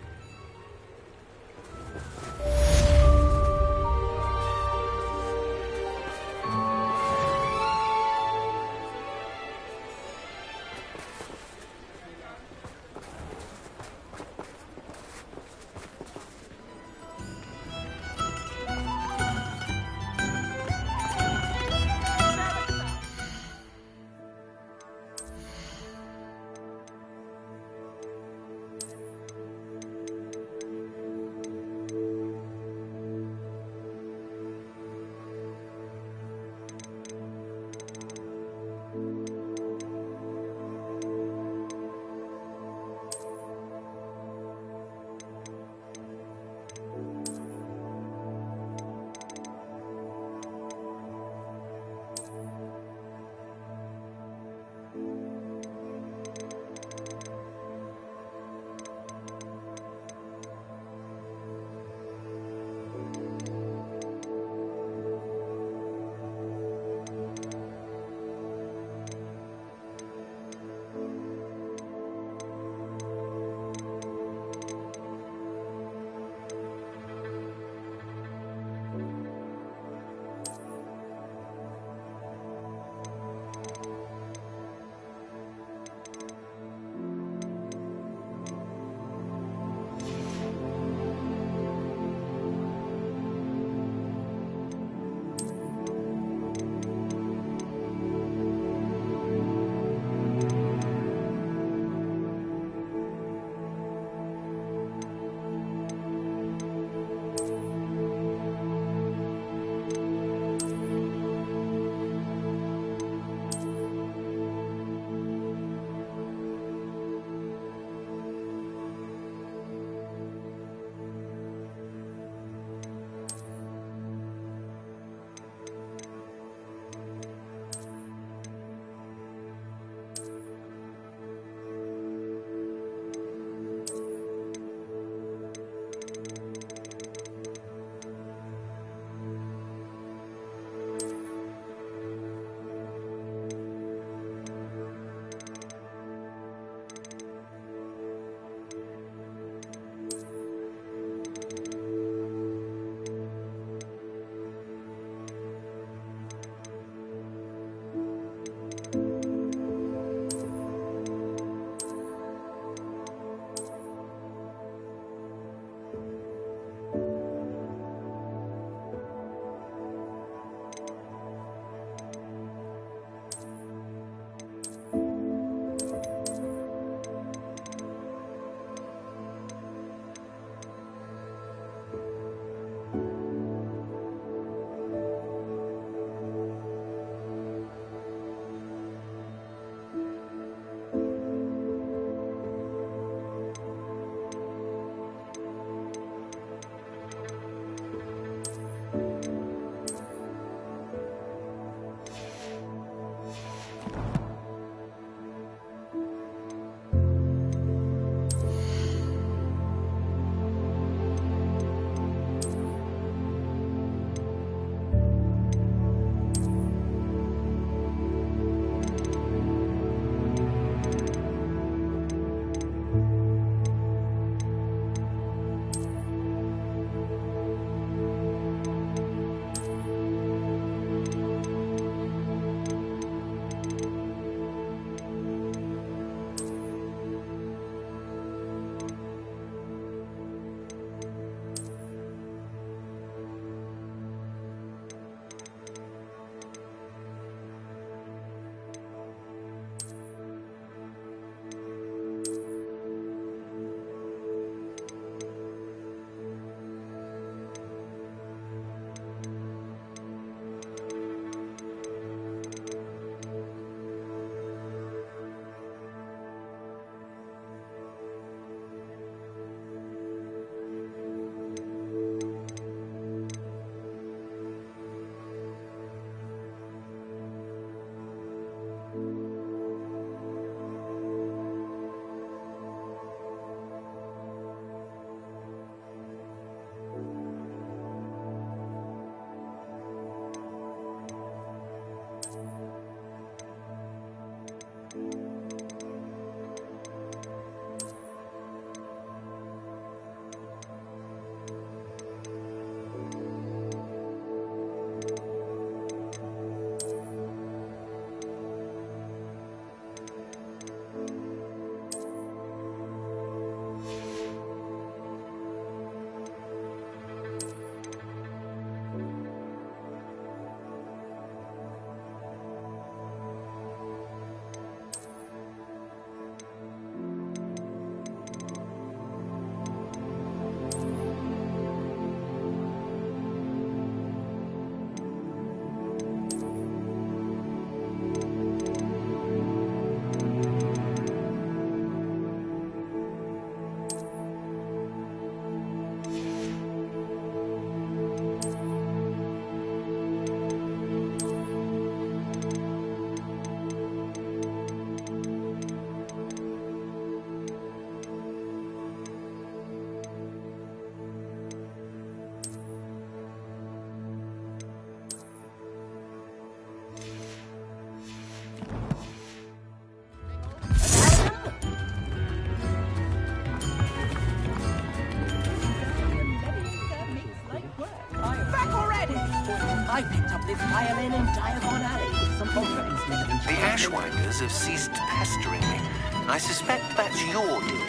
I picked up this violin in Diagon Alley with some old friends living in The Ashwinders have ceased pestering me. I suspect that's your doing.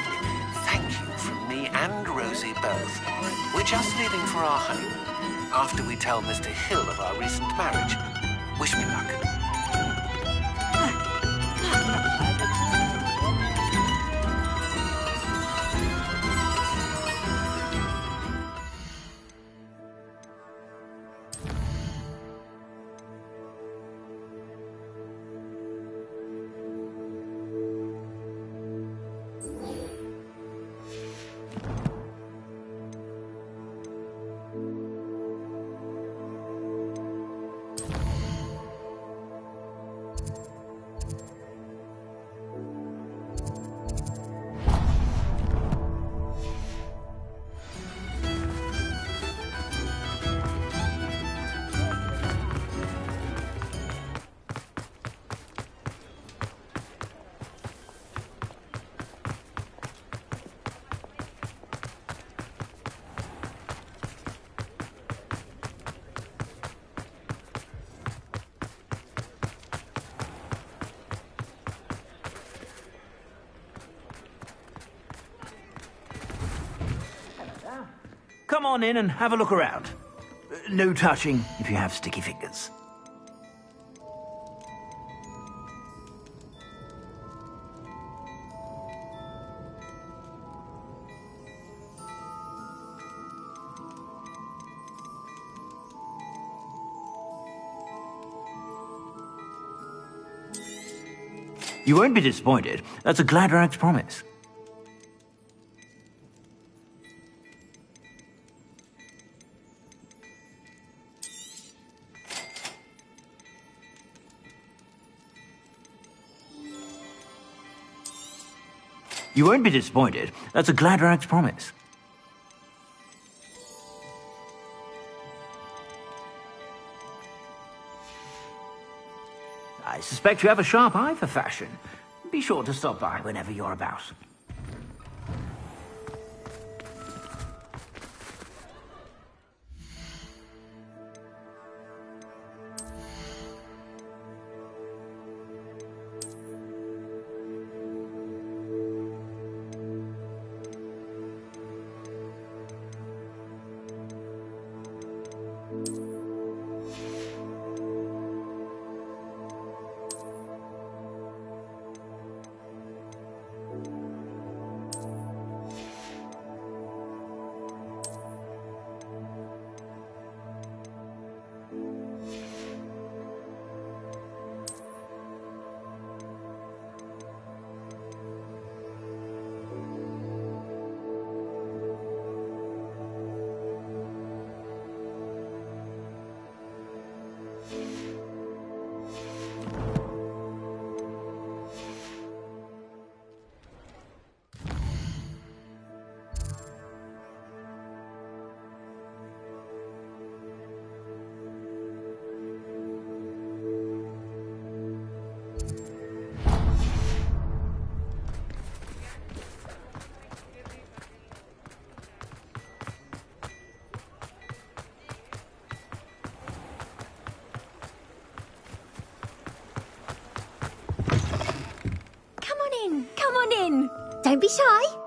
Thank you from me and Rosie both. We're just leaving for our home. After we tell Mr. Hill of our recent marriage. Wish me luck. Come on in and have a look around. No touching if you have sticky fingers. You won't be disappointed. That's a Gladrag's promise. You won't be disappointed. That's a Gladrag's promise. I suspect you have a sharp eye for fashion. Be sure to stop by whenever you're about. Come on in. Don't be shy.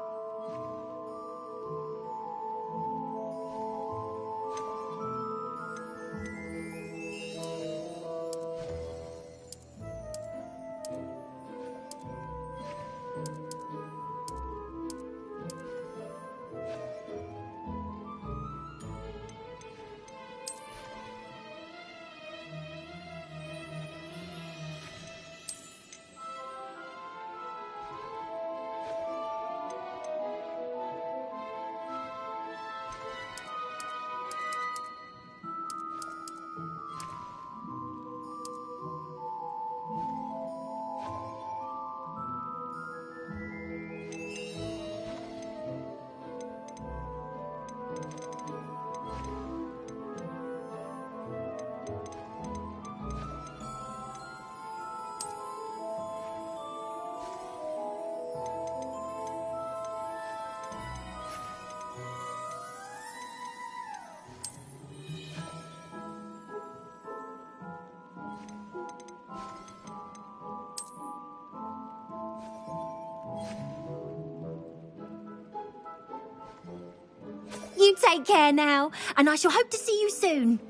You take care now, and I shall hope to see you soon.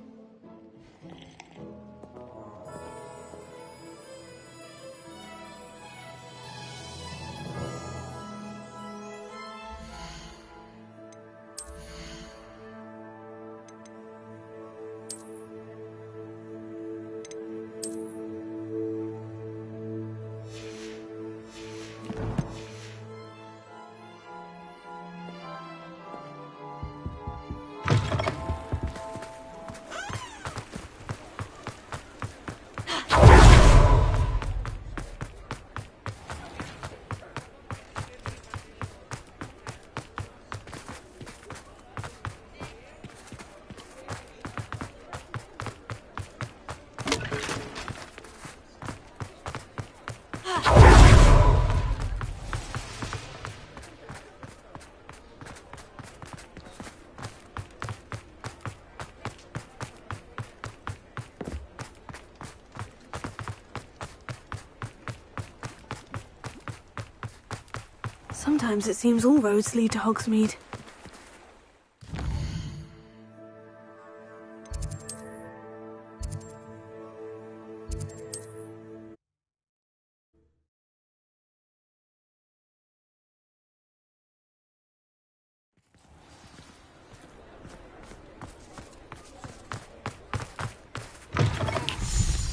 Sometimes it seems all roads lead to Hogsmeade.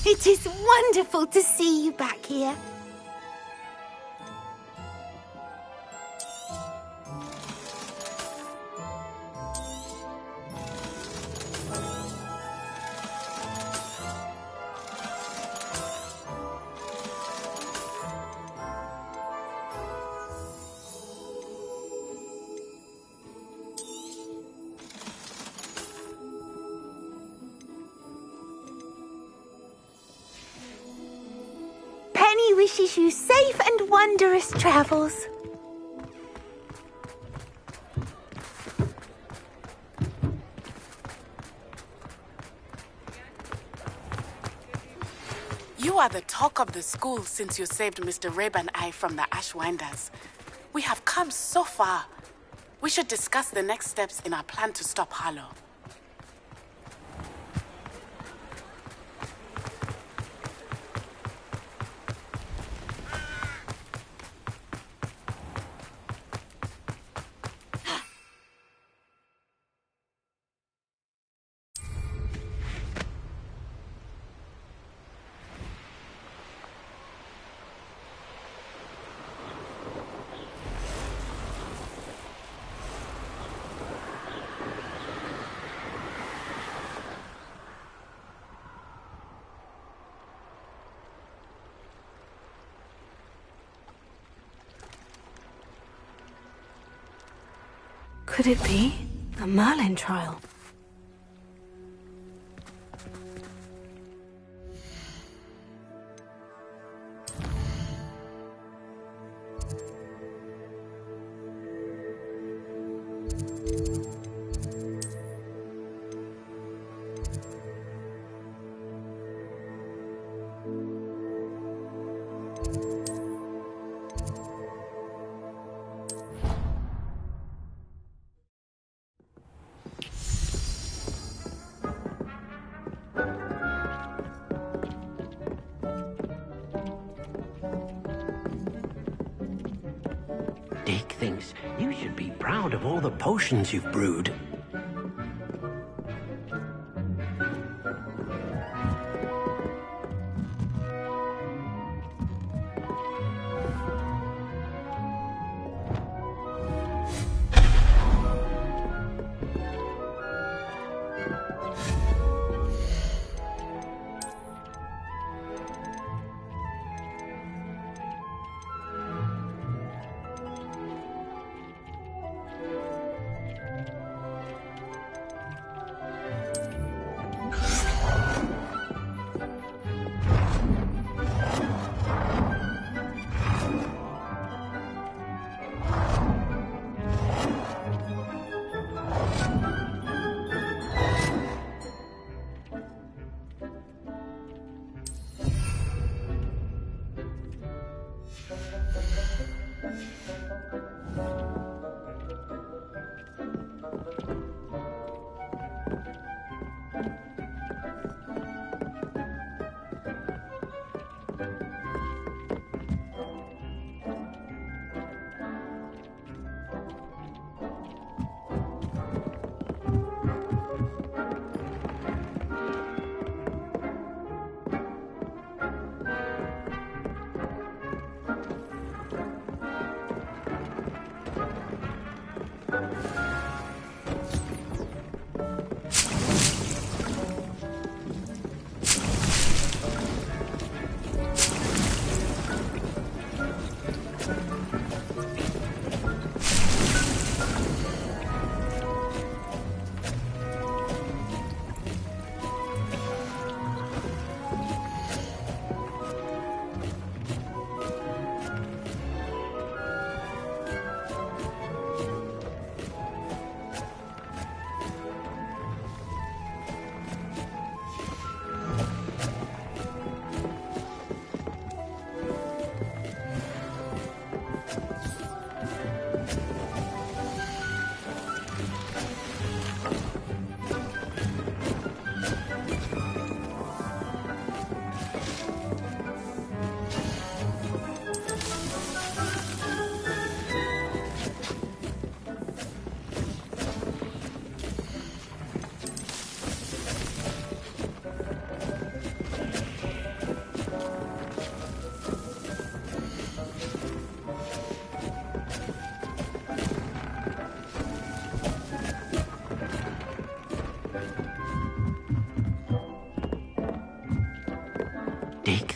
It is wonderful to see you back here. Penny wishes you safe and wondrous travels. You are the talk of the school since you saved Mr. Rabe and I from the Ashwinders. We have come so far. We should discuss the next steps in our plan to stop Harlow. Could it be a Merlin trial? Dick thinks you should be proud of all the potions you've brewed.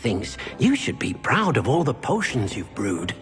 thinks you should be proud of all the potions you've brewed.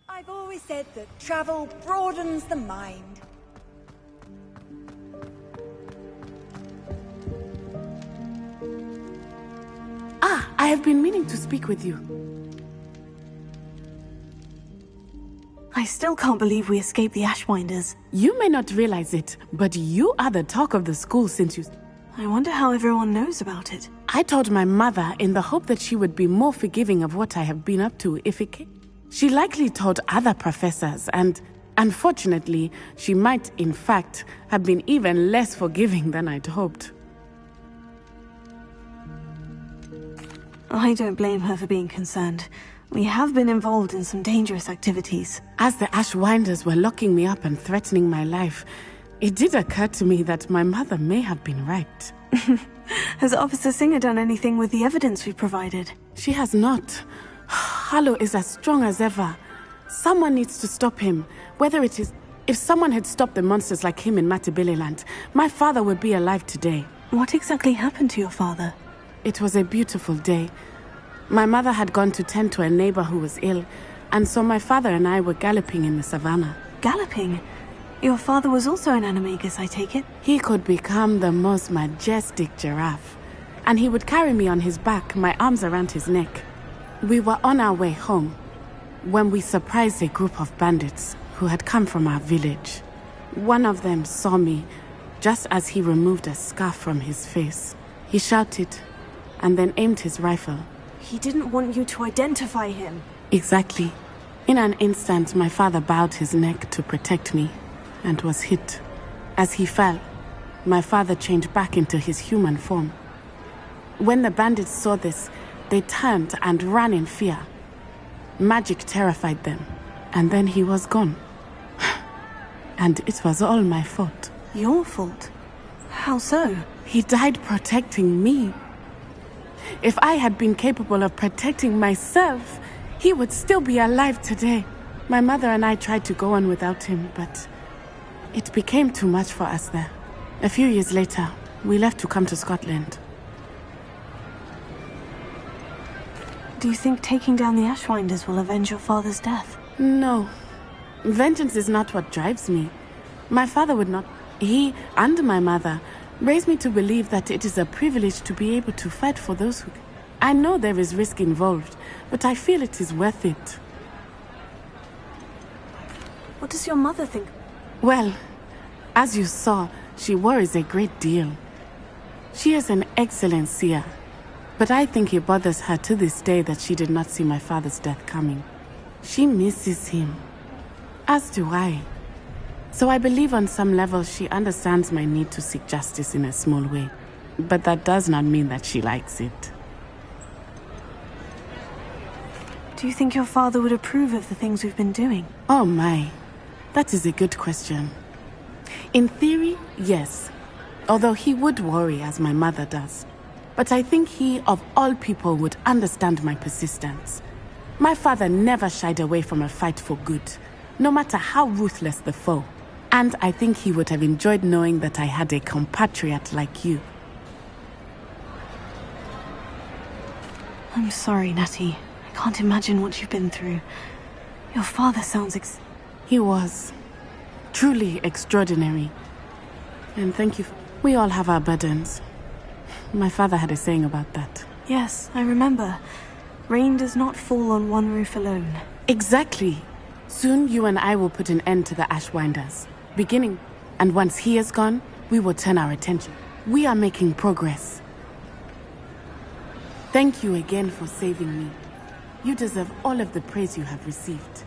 I've always said that travel broadens the mind. Ah, I have been meaning to speak with you. I still can't believe we escaped the Ashwinders. You may not realize it, but you are the talk of the school since you... I wonder how everyone knows about it. I told my mother in the hope that she would be more forgiving of what I have been up to if it came. She likely told other professors, and unfortunately, she might, in fact, have been even less forgiving than I'd hoped. I don't blame her for being concerned. We have been involved in some dangerous activities. As the Ashwinders were locking me up and threatening my life, it did occur to me that my mother may have been right. Has Officer Singer done anything with the evidence we provided? She has not. Harlow is as strong as ever. Someone needs to stop him. Whether it is... If someone had stopped the monsters like him in Matabeleland, my father would be alive today. What exactly happened to your father? It was a beautiful day. My mother had gone to tend to a neighbor who was ill, and so my father and I were galloping in the savannah. Galloping? Your father was also an animagus, I take it? He could become the most majestic giraffe, and he would carry me on his back, my arms around his neck. We were on our way home when we surprised a group of bandits who had come from our village. One of them saw me just as he removed a scarf from his face. He shouted and then aimed his rifle. He didn't want you to identify him. Exactly. In an instant, my father bowed his neck to protect me and was hit. As he fell, my father changed back into his human form. When the bandits saw this, they turned and ran in fear. Magic terrified them, and then he was gone. And it was all my fault. Your fault? How so? He died protecting me. If I had been capable of protecting myself, he would still be alive today. My mother and I tried to go on without him, but it became too much for us there. A few years later, we left to come to Scotland. Do you think taking down the Ashwinders will avenge your father's death? No. Vengeance is not what drives me. My father would not... He and my mother raised me to believe that it is a privilege to be able to fight for those who... I know there is risk involved, but I feel it is worth it. What does your mother think? Well, as you saw, she worries a great deal. She is an excellent seer, but I think it bothers her to this day that she did not see my father's death coming. She misses him, as do I. So I believe on some level she understands my need to seek justice in a small way, but that does not mean that she likes it. Do you think your father would approve of the things we've been doing? Oh my, that is a good question. In theory, yes. Although he would worry as my mother does. But I think he, of all people, would understand my persistence. My father never shied away from a fight for good, no matter how ruthless the foe. And I think he would have enjoyed knowing that I had a compatriot like you. I'm sorry, Natty. I can't imagine what you've been through. Your father sounds He was truly extraordinary. And thank you. We all have our burdens. My father had a saying about that. Yes, I remember. Rain does not fall on one roof alone. Exactly. Soon you and I will put an end to the Ashwinders. Beginning. And once he is gone, we will turn our attention. We are making progress. Thank you again for saving me. You deserve all of the praise you have received.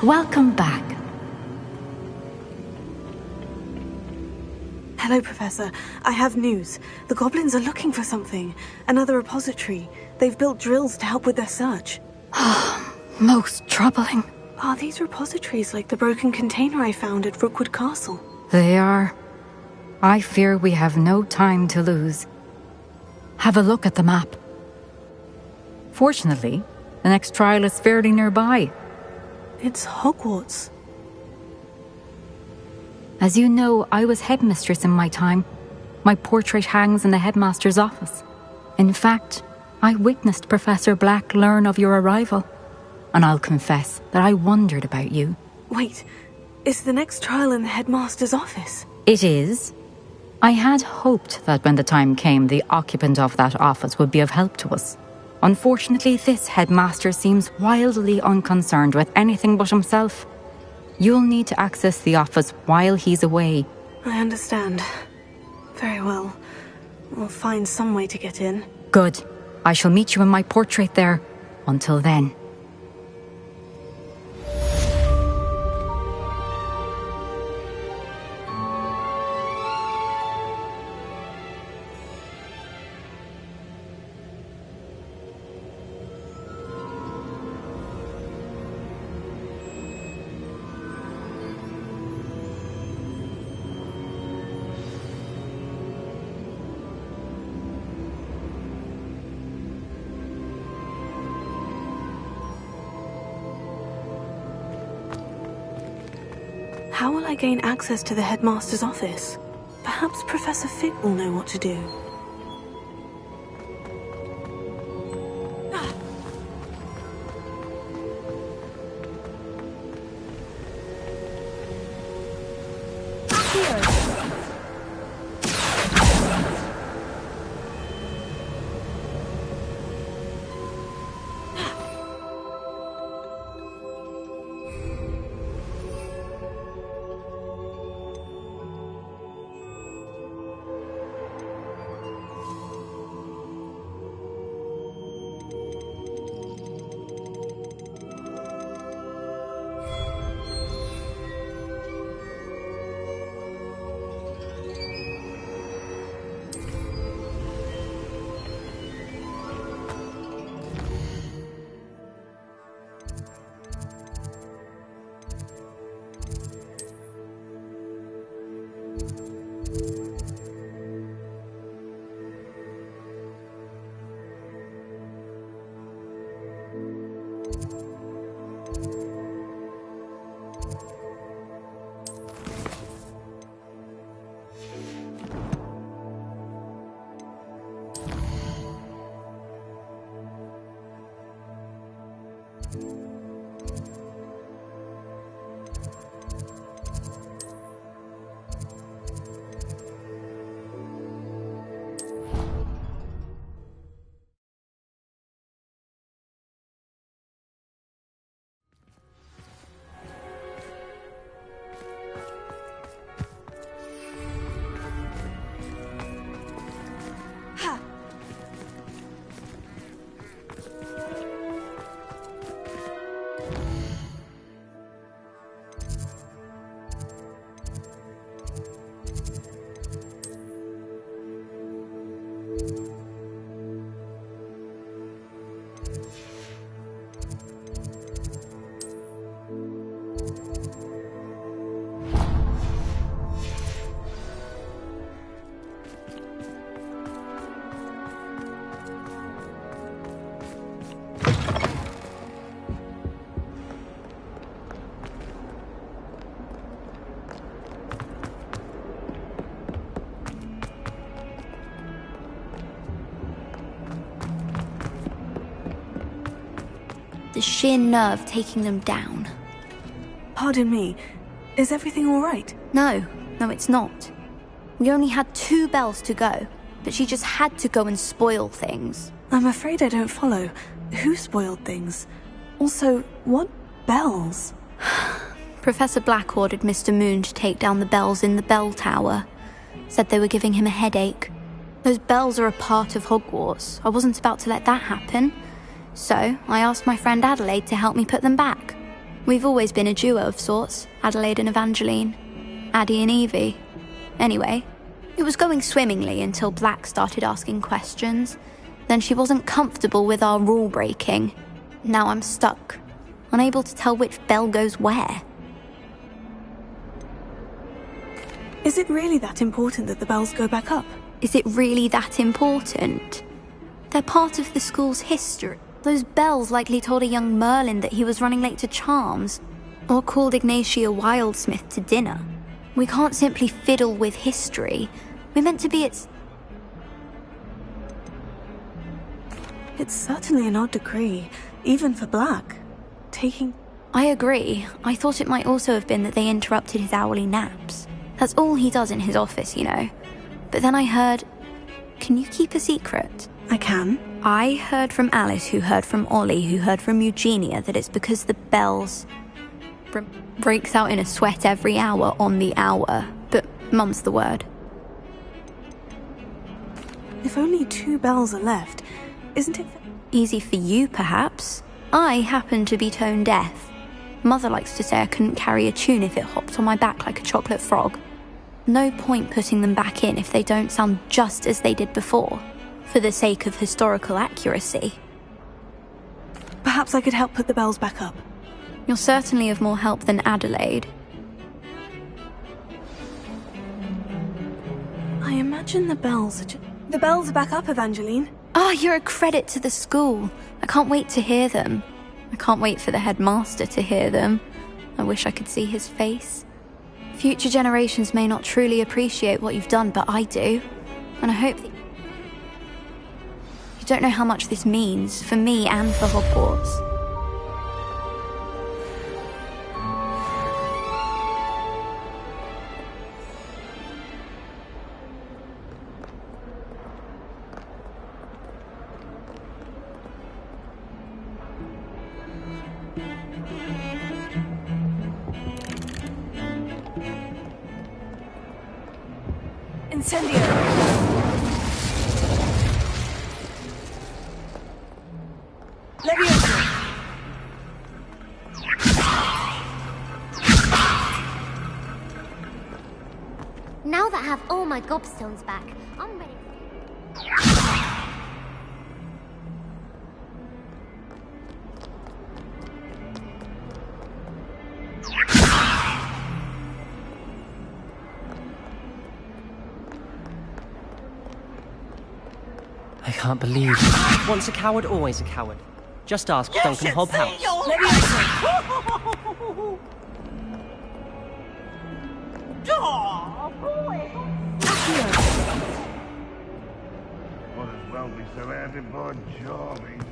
Welcome back. Hello, Professor. I have news. The goblins are looking for something. Another repository. They've built drills to help with their search. Most troubling. Are these repositories like the broken container I found at Rookwood Castle? They are. I fear we have no time to lose. Have a look at the map. Fortunately, the next trial is fairly nearby. It's Hogwarts. As you know, I was headmistress in my time. My portrait hangs in the headmaster's office. In fact, I witnessed Professor Black learn of your arrival. And I'll confess that I wondered about you. Wait, is the next trial in the headmaster's office? It is. I had hoped that when the time came, the occupant of that office would be of help to us. Unfortunately, this headmaster seems wildly unconcerned with anything but himself. You'll need to access the office while he's away. I understand. Very well. We'll find some way to get in. Good. I shall meet you in my portrait there. Until then. How will I gain access to the headmaster's office? Perhaps Professor Fig will know what to do. The sheer nerve taking them down. Pardon me, is everything all right? No, it's not. We only had 2 bells to go, but she just had to go and spoil things. I'm afraid I don't follow. Who spoiled things? Also, what bells? Professor Black ordered Mr. Moon to take down the bells in the bell tower. Said they were giving him a headache. Those bells are a part of Hogwarts. I wasn't about to let that happen. So, I asked my friend Adelaide to help me put them back. We've always been a duo of sorts, Adelaide and Evangeline. Addie and Evie. Anyway, it was going swimmingly until Black started asking questions. Then she wasn't comfortable with our rule breaking. Now I'm stuck, unable to tell which bell goes where. Is it really that important that the bells go back up? Is it really that important? They're part of the school's history. Those bells likely told a young Merlin that he was running late to Charms, or called Ignatia Wildsmith to dinner. We can't simply fiddle with history. We're meant to be its... It's certainly an odd decree, even for Black. I agree. I thought it might also have been that they interrupted his hourly naps. That's all he does in his office, you know. But then I heard... Can you keep a secret? I can. I heard from Alice, who heard from Ollie, who heard from Eugenia, that it's because the bells... breaks out in a sweat every hour on the hour. But Mum's the word. If only 2 bells are left, isn't it... Easy for you, perhaps. I happen to be tone deaf. Mother likes to say I couldn't carry a tune if it hopped on my back like a chocolate frog. No point putting them back in if they don't sound just as they did before, for the sake of historical accuracy. Perhaps I could help put the bells back up. You're certainly of more help than Adelaide. I imagine the bells are The bells are back up, Evangeline. Ah, you're a credit to the school. I can't wait to hear them. I can't wait for the headmaster to hear them. I wish I could see his face. Future generations may not truly appreciate what you've done, but I do. And I hope that... You don't know how much this means, for me and for Hogwarts. Incendio! Leviosa! Now that I have all my gobstones back, I'm ready. I can't believe it. Once a coward, always a coward. Just ask Duncan Hobhouse. Might as well be surrounded by charming.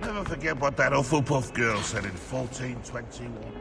Never forget what that Hufflepuff girl said in 1421.